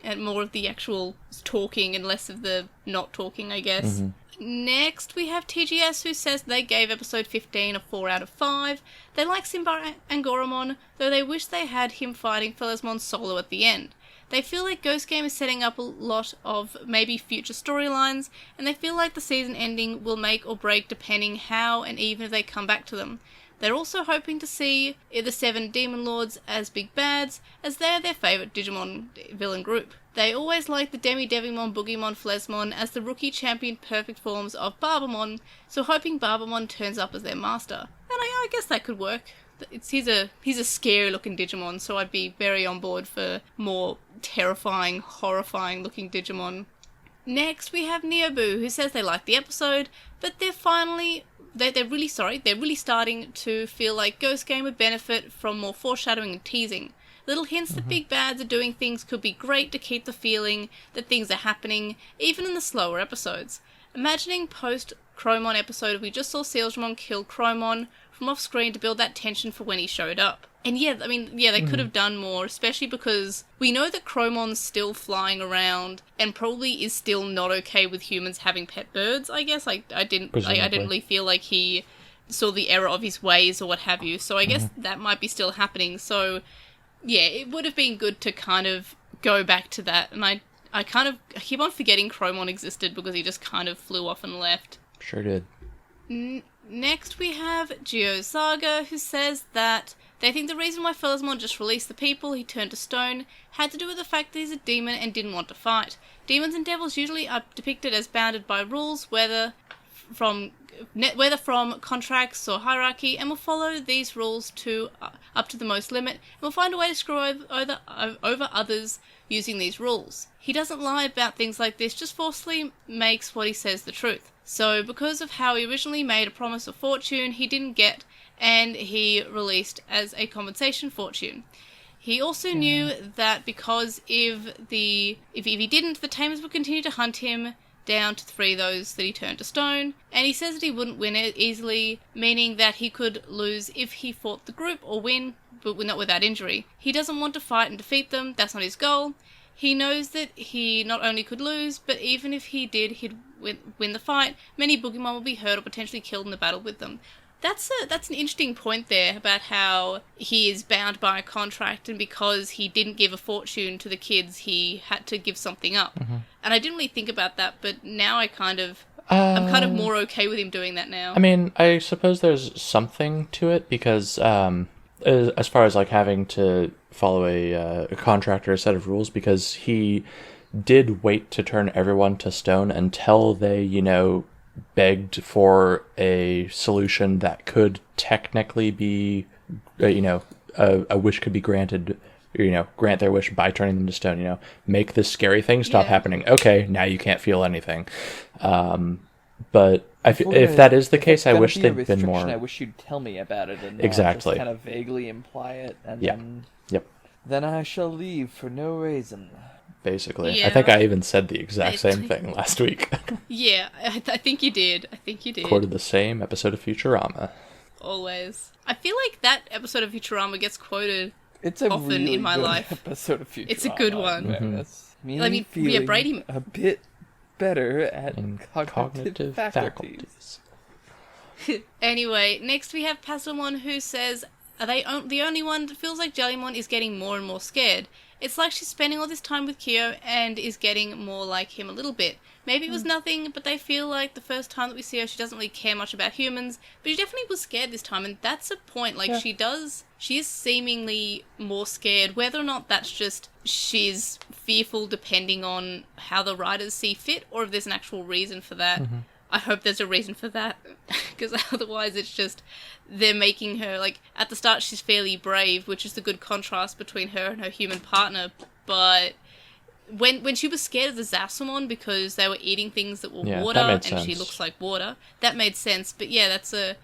and more of the actual talking and less of the not talking, I guess. Next, we have TGS, who says they gave episode 15 a 4 out of 5. They like Simba Angoramon, though they wish they had him fighting Phelosmon solo at the end. They feel like Ghost Game is setting up a lot of maybe future storylines, and they feel like the season ending will make or break depending how and even if they come back to them. They're also hoping to see the 7 Demon Lords as big bads, as they're their favourite Digimon villain group. They always like the Demi-Devimon, Boogimon, Flesmon as the rookie champion perfect forms of Barbamon, so hoping Barbamon turns up as their master. And I guess that could work. He's a scary-looking Digimon, so I'd be very on board for more terrifying, horrifying-looking Digimon. Next, we have Neobu, who says they like the episode, but they're really starting to feel like Ghost Game would benefit from more foreshadowing and teasing. Little hints that big bads are doing things could be great to keep the feeling that things are happening, even in the slower episodes. Imagining post-Chromon episode we just saw Sealsmon kill Chromon from off-screen to build that tension for when he showed up. And they could have done more, especially because we know that Chromon's still flying around and probably is still not okay with humans having pet birds, I guess. I didn't really feel like he saw the error of his ways or what have you, so I guess that might be still happening. So yeah, it would have been good to kind of go back to that, and I keep on forgetting Chromon existed because he just kind of flew off and left. Sure did. Next we have Geozaga, who says that they think the reason why Phelosmon just released the people he turned to stone had to do with the fact that he's a demon and didn't want to fight. Demons and devils usually are depicted as bounded by rules, whether from contracts or hierarchy, and will follow these rules up to the most limit, and will find a way to screw over others using these rules. He doesn't lie about things like this, just forcefully makes what he says the truth. So, because of how he originally made a promise of fortune he didn't get, and he released as a compensation fortune. He also knew that because if he didn't, the Tamers would continue to hunt him down to free those that he turned to stone, and he says that he wouldn't win it easily, meaning that he could lose if he fought the group, or win, but not without injury. He doesn't want to fight and defeat them, that's not his goal. He knows that he not only could lose, but even if he did, he'd win the fight. Many Boogimon will be hurt or potentially killed in the battle with them. That's an interesting point there about how he is bound by a contract, and because he didn't give a fortune to the kids, he had to give something up. And I didn't really think about that, but now I'm kind of more okay with him doing that now. I mean, I suppose there's something to it, because as far as like having to follow a contract or a set of rules, because he did wait to turn everyone to stone until they, begged for a solution that could technically be, a wish could be granted, grant their wish by turning them to stone, make this scary thing stop happening. Okay, now you can't feel anything. But if that is the case, I wish they'd been more... I wish you'd tell me about it and exactly. Just kind of vaguely imply it, and then I shall leave for no reason. Basically. Yeah. I think I even said the exact same thing last week. Yeah, I think you did. Quoted the same episode of Futurama. Always. I feel like that episode of Futurama gets quoted It's a often really in my good life. episode of Futurama. It's a good one. Brady a bit better at cognitive faculties. Anyway, next we have Pastelmon, who says, are they the only one that feels like Jellymon is getting more and more scared? it's like she's spending all this time with Kyo and is getting more like him a little bit. Maybe it was nothing, but they feel like the first time that we see her, she doesn't really care much about humans, but she definitely was scared this time, and that's a point. Like, she is seemingly more scared, whether or not that's just she's fearful depending on how the writers see fit, or if there's an actual reason for that. Mm-hmm. I hope there's a reason for that, because otherwise it's just, they're making her, like, at the start she's fairly brave, which is the good contrast between her and her human partner, but when she was scared of the Zasumon because they were eating things that were water, and sense. She looks like water, that made sense, but yeah, that's a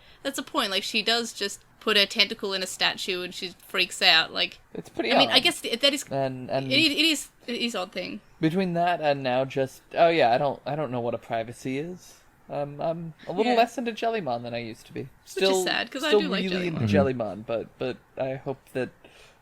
point, like, she does just put her tentacle in a statue and she freaks out, like... It's pretty odd. I mean, I guess that is... And it is odd thing. Between that and now just... Oh yeah, I don't know what a privacy is. I'm a little less into Jellymon than I used to be. Still, which is sad, because I do like really Jellymon. Into Jellymon, but I hope that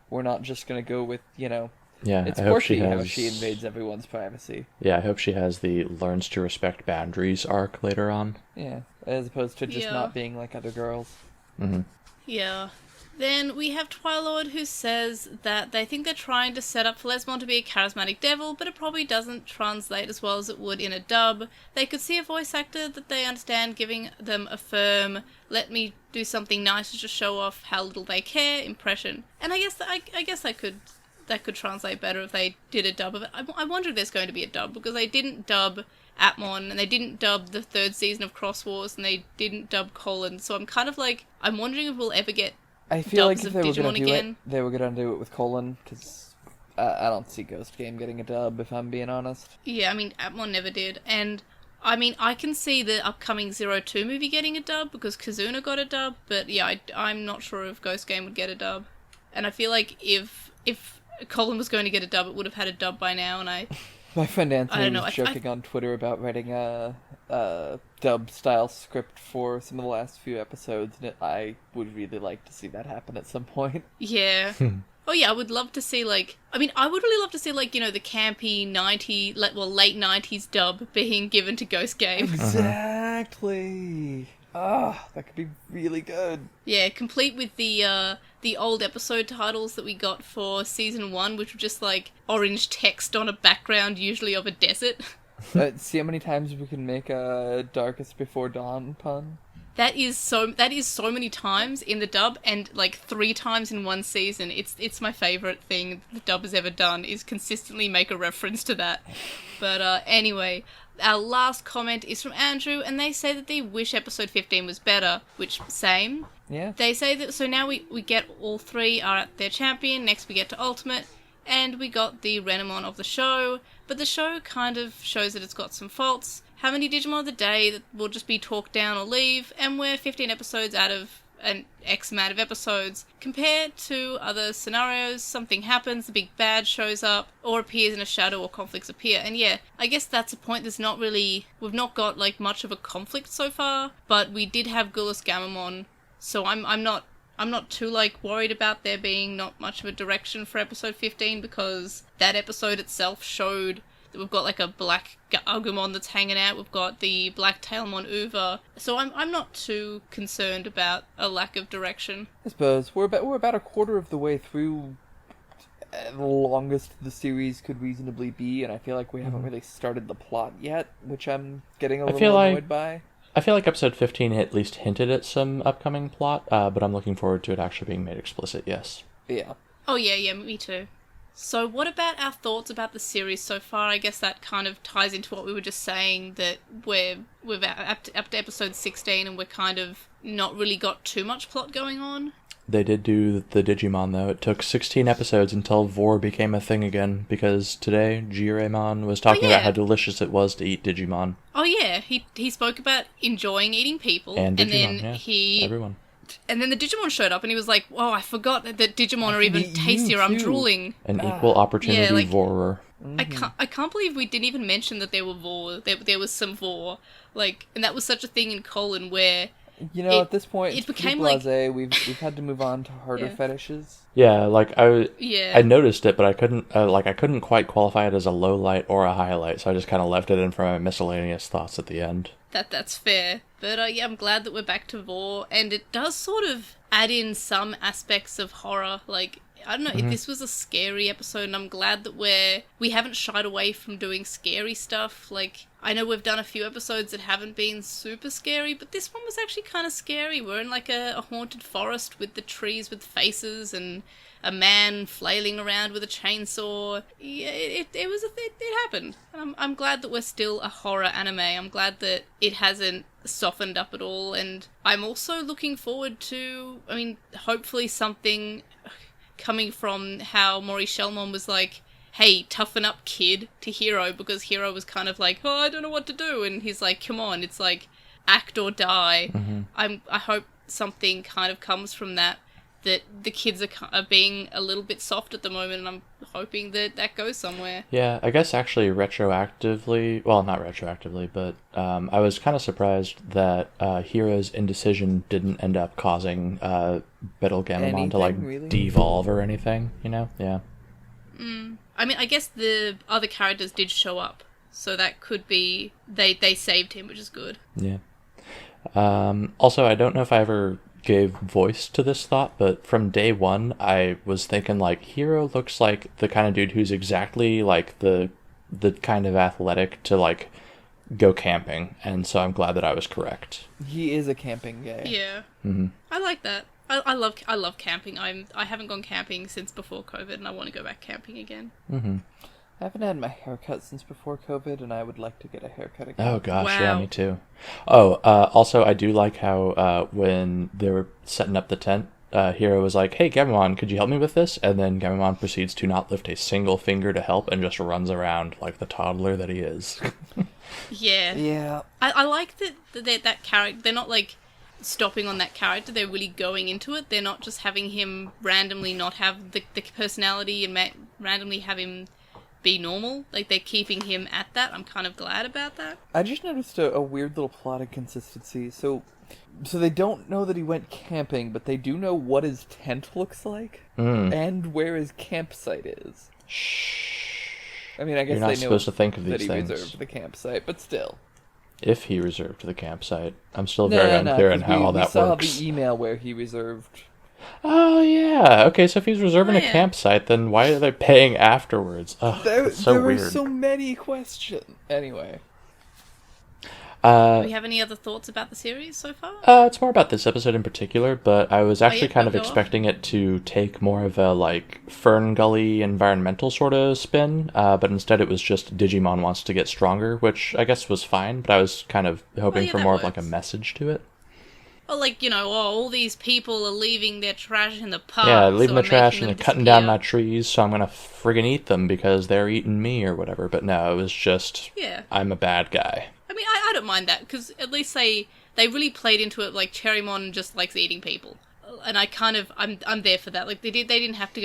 we're not just going to go with, Yeah, it's I hope quirky she has... how she invades everyone's privacy. Yeah, I hope she has the learns to respect boundaries arc later on. Yeah, as opposed to just not being like other girls. Mm-hmm. Yeah. Then we have Twilord, who says that they think they're trying to set up for Lesmon to be a charismatic devil, but it probably doesn't translate as well as it would in a dub. They could see a voice actor that they understand giving them a firm, let me do something nice to just show off how little they care impression. And I guess that could translate better if they did a dub of it. I wonder if there's going to be a dub, because they didn't dub Atmon, and they didn't dub the 3rd season of Cross Wars, and they didn't dub Colin, so I'm kind of like, I'm wondering if we'll ever get I feel like if they were going to do it, they were going to do it with Colin, because I don't see Ghost Game getting a dub, if I'm being honest. Yeah, I mean, Atmon never did, and I mean, I can see the upcoming 02 movie getting a dub, because Kazuna got a dub, but yeah, I'm not sure if Ghost Game would get a dub. And I feel like if Colin was going to get a dub, it would have had a dub by now, and My friend Anthony was joking on Twitter about writing a dub-style script for some of the last few episodes, and I would really like to see that happen at some point. Yeah. Oh yeah, I would love to see, like... I mean, I would really love to see, like, the campy late 90s dub being given to Ghost Game. Exactly! That could be really good. Yeah, complete with the old episode titles that we got for Season 1, which were just, like, orange text on a background, usually of a desert. See how many times we can make a Darkest Before Dawn pun? That is so many times in the dub, and, like, 3 times in one season. It's my favourite thing the dub has ever done, is consistently make a reference to that. But, anyway... Our last comment is from Andrew, and they say that they wish episode 15 was better, which, same. Yeah. They say that, so now we get all 3 are at their champion, next we get to Ultimate, and we got the Renamon of the show, but the show kind of shows that it's got some faults. How many Digimon of the day that will just be talked down or leave, and we're 15 episodes out of an X amount of episodes. Compared to other scenarios, something happens, the big bad shows up, or appears in a shadow, or conflicts appear. And yeah, I guess that's a point. We've not got, like, much of a conflict so far, but we did have Gulas Gamamon, so I'm not too, like, worried about there being not much of a direction for episode 15, because that episode itself showed that we've got, like, a black Agumon that's hanging out, we've got the black Tailmon Uva, so I'm not too concerned about a lack of direction. I suppose we're about a quarter of the way through the longest the series could reasonably be, and I feel like we haven't really started the plot yet, which I'm getting a little annoyed by. I feel like episode 15 at least hinted at some upcoming plot, but I'm looking forward to it actually being made explicit, yes. Yeah. Oh yeah, me too. So what about our thoughts about the series so far? I guess that kind of ties into what we were just saying, that we've up to episode 16 and we're kind of not really got too much plot going on. They did do the Digimon, though. It took 16 episodes until vore became a thing again, because today Jireimon was talking about how delicious it was to eat Digimon. Oh yeah, he spoke about enjoying eating people. And Digimon, then everyone. And then the Digimon showed up and he was like, whoa, I forgot that Digimon are even tastier, I'm drooling. An equal opportunity vorer. I can't believe we didn't even mention that there were vore. There was some vore. Like, and that was such a thing in Colon where... at this point, it became blasé. Like... We've had to move on to harder fetishes. Yeah, like, I noticed it, but I couldn't quite qualify it as a low light or a highlight, so I just kind of left it in for my miscellaneous thoughts at the end. That's fair. But I'm glad that we're back to vore, and it does sort of add in some aspects of horror. Like, I don't know, this was a scary episode, and I'm glad that we haven't shied away from doing scary stuff. Like, I know we've done a few episodes that haven't been super scary, but this one was actually kind of scary. We're in like a haunted forest with the trees with faces and a man flailing around with a chainsaw. Yeah, it happened. I'm glad that we're still a horror anime. I'm glad that it hasn't softened up at all, and I'm also looking forward to, I mean, hopefully something coming from how Maurice Shelmon was like, hey, toughen up, kid, to Hero, because Hero was kind of like, oh, I don't know what to do, and he's like, come on, it's like, act or die. I hope something kind of comes from that the kids are being a little bit soft at the moment, and I'm hoping that goes somewhere. Yeah, I guess actually retroactively, well, not retroactively, but I was kind of surprised that Hero's indecision didn't end up causing Betelgeuse to, like, really devolve or anything, you know? Yeah. I mean, I guess the other characters did show up, so that could be they saved him, which is good. Yeah. Also, I don't know if I ever gave voice to this thought, but from day one, I was thinking, like, Hero looks like the kind of dude who's exactly, like, the kind of athletic to, like, go camping, and so I'm glad that I was correct. He is a camping guy. Yeah. I like that. I love camping. I haven't gone camping since before COVID, and I want to go back camping again. I haven't had my haircut since before COVID, and I would like to get a haircut again. Oh gosh, wow. Yeah, me too. Oh, also, I do like how when they were setting up the tent, Hero was like, hey, Gamamon, could you help me with this? And then Gamamon proceeds to not lift a single finger to help and just runs around like the toddler that he is. Yeah. Yeah. I like that character. They're not, like, stopping on that character. They're really going into it. They're not just having him randomly not have the personality and randomly have him be normal. Like, they're keeping him at that. I'm kind of glad about that. I just noticed a weird little plot inconsistency. So they don't know that he went camping, but they do know what his tent looks like and where his campsite is. Shh. I mean, I guess you're not they know supposed to think of these that he things. reserved the campsite, but still. If he reserved the campsite, I'm still very unclear on how all that works. We saw the email where he reserved. Oh, yeah. Okay, so if he's reserving a campsite, then why are they paying afterwards? Ugh, that's so weird. There are so many questions. Anyway. Do we have any other thoughts about the series so far? It's more about this episode in particular, but I was actually kind of expecting it to take more of a, like, Fern Gully environmental sort of spin, but instead it was just Digimon wants to get stronger, which I guess was fine, but I was kind of hoping for more of, like, a message to it. Well, like, you know, all these people are leaving their trash in the park. Yeah, leaving the trash and they're cutting down my trees, so I'm gonna friggin' eat them because they're eating me or whatever. But no, it was just, I'm a bad guy. I mean, I don't mind that, because at least they really played into it, like, Cherrymon just likes eating people. And I'm there for that. Like, they didn't have to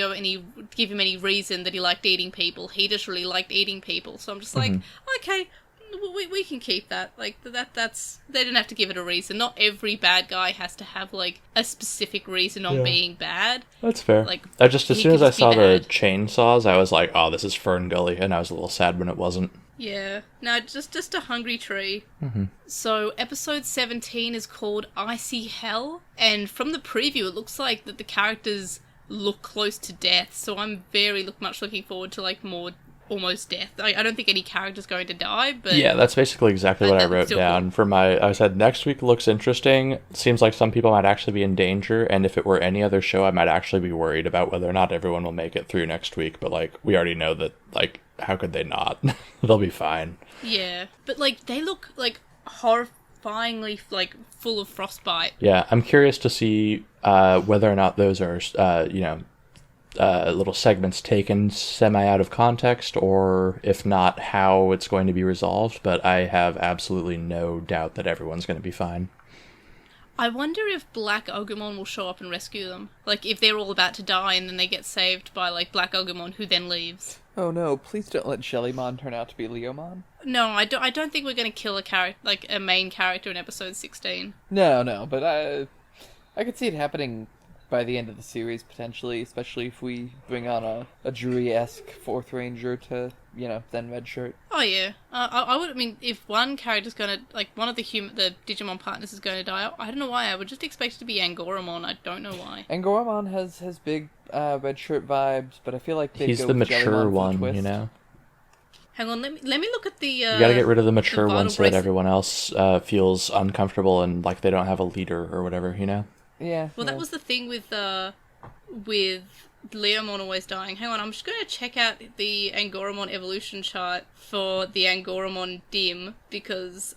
give him any reason that he liked eating people. He just really liked eating people. So I'm just like, okay, we can keep that. Like, that's they didn't have to give it a reason. Not every bad guy has to have, like, a specific reason on being bad. That's fair. Like, I just, as soon as I saw the chainsaws, I was like, oh, this is Fern Gully, and I was a little sad when it wasn't. Yeah. No, just a hungry tree. So, episode 17 is called Icy Hell, and from the preview, it looks like that the characters look close to death, so I'm very much looking forward to, like, more almost death. I don't think any character's going to die, but... Yeah, that's basically exactly what I wrote down. For I said, next week looks interesting. Seems like some people might actually be in danger, and if it were any other show, I might actually be worried about whether or not everyone will make it through next week, but, like, we already know that, like, how could they not? They'll be fine. Yeah, but, like, they look, like, horrifyingly, like, full of frostbite. Yeah, I'm curious to see whether or not those are, little segments taken semi out of context, or if not, how it's going to be resolved, but I have absolutely no doubt that everyone's going to be fine. I wonder if Black Agumon will show up and rescue them. Like, if they're all about to die and then they get saved by, like, Black Agumon, who then leaves. Oh no, please don't let Shellymon turn out to be Leomon. No, I don't think we're going to kill a main character in episode 16. No, but I could see it happening by the end of the series, potentially, especially if we bring on a Drury-esque 4th Ranger to, then redshirt. Oh, yeah. I would, if one character's gonna, one of the Digimon partners is gonna die, I don't know why, I would just expect it to be Angoramon, I don't know why. Angoramon has big redshirt vibes, but I feel like they'd He's go the with mature Jellymon one, for a twist. Hang on, let me look at the... You gotta get rid of the mature one so that bracelet. everyone else feels uncomfortable and like they don't have a leader or whatever, Yeah. Well, that was the thing with Leomon always dying. Hang on, I'm just going to check out the Angoramon evolution chart for the Angoramon dim, because...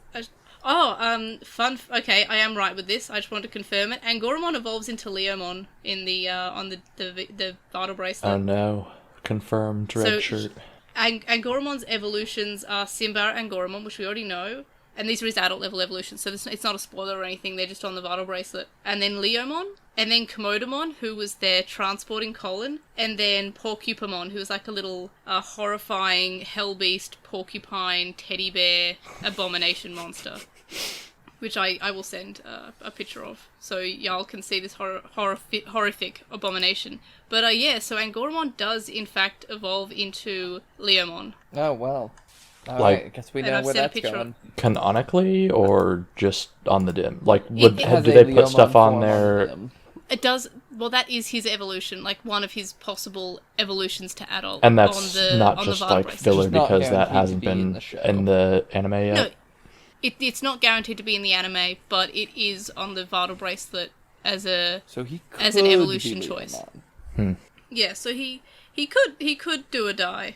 okay, I am right with this. I just want to confirm it. Angoramon evolves into Leomon in the on the vital bracelet. Oh no. Confirmed red shirt. Angoramon's evolutions are Simbar Angoramon, which we already know, and these are his adult level evolutions, so it's not a spoiler or anything, they're just on the vital bracelet. And then Leomon, and then Komodamon, who was their transporting colon, and then Porcupamon, who was like a little horrifying hellbeast porcupine teddy bear abomination monster. Which I will send a picture of, so y'all can see this horrific abomination. But so Angoramon does in fact evolve into Leomon. Oh, well. Alright, I guess we know where that's going. Canonically, or just on the dim? do they put stuff on there? It does. Well, that is his evolution, one of his possible evolutions to adult. And that's not on just the like filler because that hasn't been in the anime yet? No. It's not guaranteed to be in the anime, but it is on the vital bracelet as an evolution choice. Yeah, so he could do a die,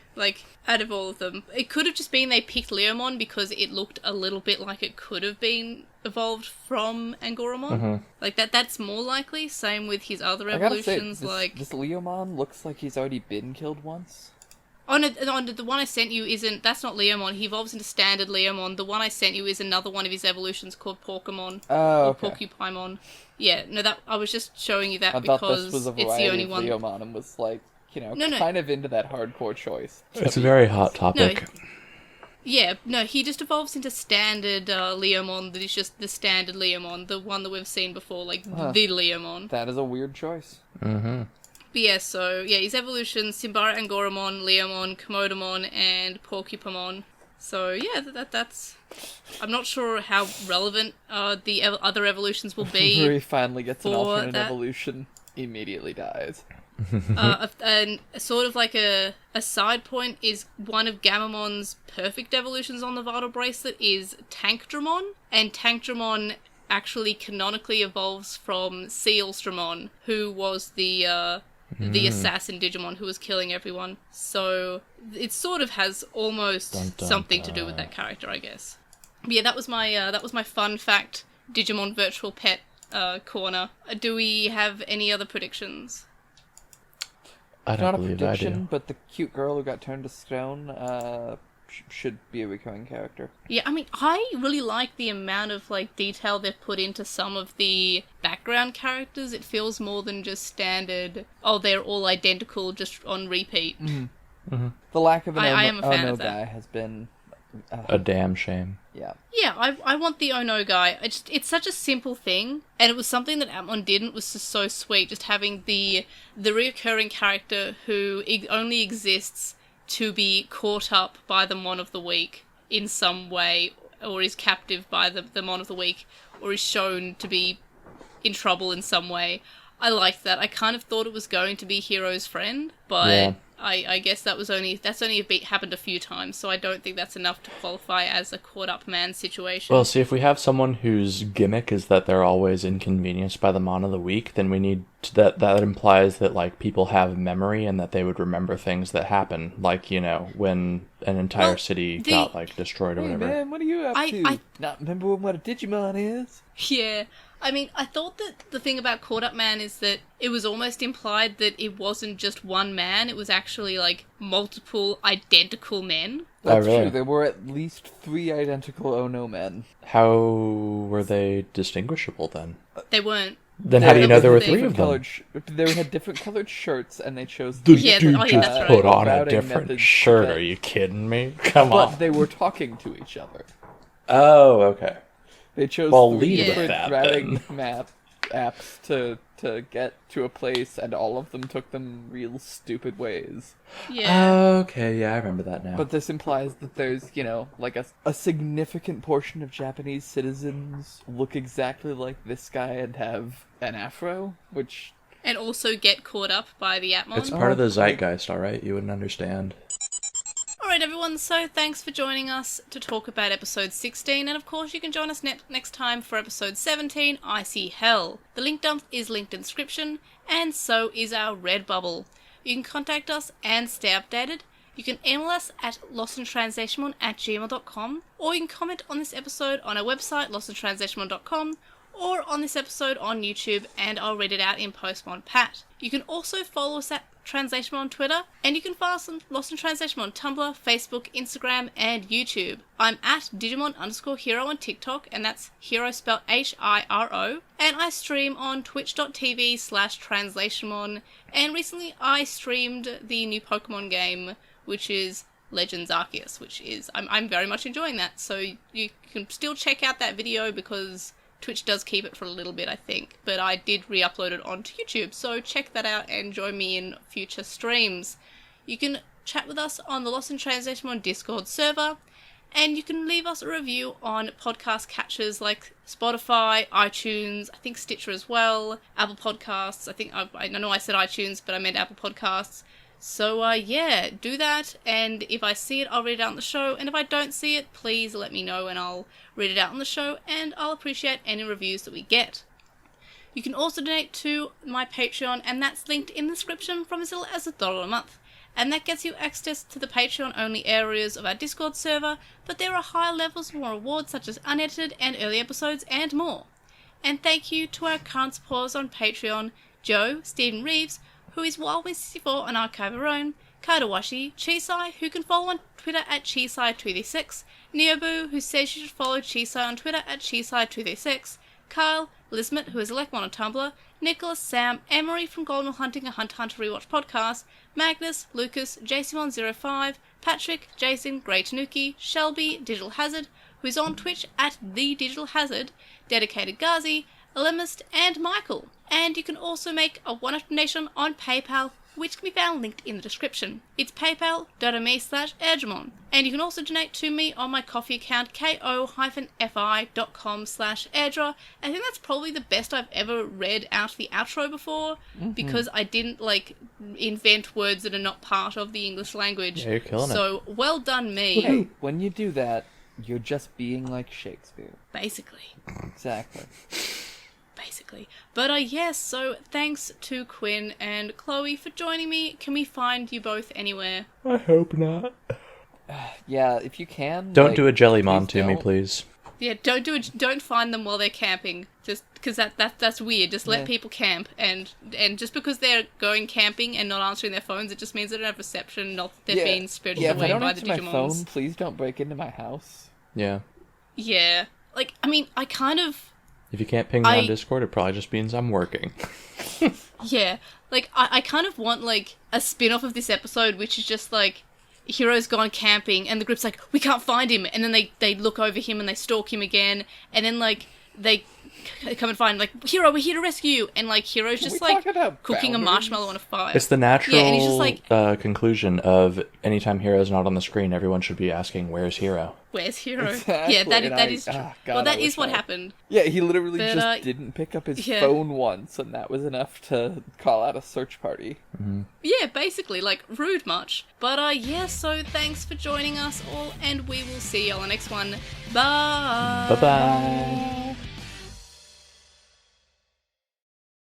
out of all of them. It could have just been they picked Leomon because it looked a little bit like it could have been evolved from Angoramon. That's more likely. Same with his other evolutions. This Leomon looks like he's already been killed once. Oh, no, the one I sent you that's not Leomon. He evolves into standard Leomon. The one I sent you is another one of his evolutions called Porcumon. Oh, okay. Or Porcupimon. Yeah, no, I was just showing you that I because thought this was a it's the only of one. Leomon and was kind of into that hardcore choice. It's a very hot topic. He just evolves into standard Leomon that is just the standard Leomon, the one that we've seen before, the Leomon. That is a weird choice. Mm-hmm. But his evolutions, Simbara Angoramon, Leomon, Komodamon, and Porcupamon. So, that's... I'm not sure how relevant the other evolutions will be. Where he finally gets an alternate that. evolution, immediately dies. And sort of like a side point is one of Gamamon's perfect evolutions on the Vital Bracelet is Tankdramon, and Tankdramon actually canonically evolves from Sealstramon, who was the assassin Digimon who was killing everyone. So it sort of has almost something to do with that character, I guess. But yeah, that was my fun fact Digimon virtual pet corner. Do we have any other predictions? I don't Not believe a I prediction, do. but the cute girl who got turned to stone should be a recurring character. Yeah, I really like the amount of detail they've put into some of the background characters. It feels more than just standard, they're all identical, just on repeat. Mm-hmm. Mm-hmm. The lack of an I am a fan of that. guy has been a damn shame. Yeah. Yeah, I want the Ono guy. It's such a simple thing, and it was something that Atmon didn't, was just so sweet, just having the reoccurring character who only exists to be caught up by the Mon of the Week in some way, or is captive by the Mon of the Week, or is shown to be in trouble in some way. I liked that. I kind of thought it was going to be Hero's friend, but yeah. I guess that's only happened a few times, so I don't think that's enough to qualify as a caught-up man situation. Well, see, if we have someone whose gimmick is that they're always inconvenienced by the Mon of the Week, then we need that implies that, people have memory and that they would remember things that happen, when an entire city got, destroyed or whatever. Hey, man, what are you up to? Not remembering what a Digimon is? Yeah. I thought that the thing about Caught Up Man is that it was almost implied that it wasn't just one man, it was actually, multiple identical men. That's really? true, there were at least 3 identical Ono men. How were they distinguishable, then? They weren't. Then how do you know there were 3 of them? They had different colored shirts, and they chose... The Yeah, dude that's just right. put on a Routing different methods shirt, that- are you kidding me? Come But on. they were talking to each other. Oh, okay. They chose Well, 3 lead with different that, routing apps to get to a place, and all of them took them real stupid ways. Yeah. Okay, yeah, I remember that now. But this implies that there's, like a significant portion of Japanese citizens look exactly like this guy and have an afro, which... And also get caught up by the Atmon. It's part of the zeitgeist, alright? You wouldn't understand. Alright everyone, so thanks for joining us to talk about episode 16, and of course you can join us next time for episode 17, Icy Hell. The link dump is linked in the description, and so is our Redbubble. You can contact us and stay updated. You can email us at LostinTranslationmon@gmail.com, or you can comment on this episode on our website, LostinTranslationmon.com, or on this episode on YouTube, and I'll read it out in Postmon Pat. You can also follow us at TranslationMon on Twitter, and you can follow us on Lost in Translation on Tumblr, Facebook, Instagram, and YouTube. I'm at Digimon_Hero on TikTok, and that's hero spelled Hiro, and I stream on twitch.tv/translationmon, and recently I streamed the new Pokemon game, which is Legends Arceus, which is, I'm very much enjoying that, so you can still check out that video because Twitch does keep it for a little bit, I think, but I did re-upload it onto YouTube, so check that out and join me in future streams. You can chat with us on the Lost in Translation on Discord server, and you can leave us a review on podcast catchers like Spotify, iTunes, I think Stitcher as well, Apple Podcasts. I know I said iTunes, but I meant Apple Podcasts. So, yeah, do that, and if I see it, I'll read it out on the show, and if I don't see it, please let me know, and I'll read it out on the show, and I'll appreciate any reviews that we get. You can also donate to my Patreon, and that's linked in the description from as little as $1 a month, and that gets you access to the Patreon-only areas of our Discord server, but there are higher levels of more rewards, such as unedited and early episodes, and more. And thank you to our current supporters on Patreon, Joe, Stephen Reeves, who is Wildwin64 on Archive of Our Own, Kaidawashi, Chisai, who can follow on Twitter at Chisai236, Neobu, who says you should follow Chisai on Twitter at Chisai236, Kyle, Lismet, who is Elecmon on Tumblr, Nicholas, Sam, Emery from Golden Hunting, a Hunter Hunter Rewatch podcast, Magnus, Lucas, JCMon05, Patrick, Jason, Grey Tanuki, Shelby, Digital Hazard, who is on Twitch at The Digital Hazard, Dedicated Gazi, Alemist, and Michael. And you can also make a one-off donation on PayPal, which can be found linked in the description. It's paypal.me/Edgemon. And you can also donate to me on my coffee account, ko-fi.com/Airdra. I think that's probably the best I've ever read out the outro before, because I didn't, invent words that are not part of the English language. Yeah, you're killing it. So, well done me. Hey, when you do that, you're just being like Shakespeare. Basically. Exactly. But yes, so thanks to Quinn and Chloe for joining me. Can we find you both anywhere? I hope not. Yeah, if you can. Don't do a Jellymon to me, please. Yeah, don't find them while they're camping. Just because that's weird. Just let people camp, and just because they're going camping and not answering their phones, it just means they don't have reception, not that they're being spirited away by the Digimons. If I don't answer my phone, please don't break into my house. Yeah. Yeah, I kind of. If you can't ping me on Discord, it probably just means I'm working. Yeah, I kind of want, a spin-off of this episode, which is just, Hero's gone camping, and the group's like, we can't find him, and then they look over him, and they stalk him again, and then, they come and find, Hero, we're here to rescue you, and, Hero's just, cooking a marshmallow on a fire. It's the natural and he's just conclusion of anytime Hero's not on the screen, everyone should be asking, where's Hero? Where's Hero? Exactly. Yeah, that is true. God, well, that is what happened. Yeah, he literally just didn't pick up his phone once, and that was enough to call out a search party. Mm-hmm. Yeah, basically, rude much. But, so thanks for joining us all, and we will see you on the next one. Bye! Bye-bye!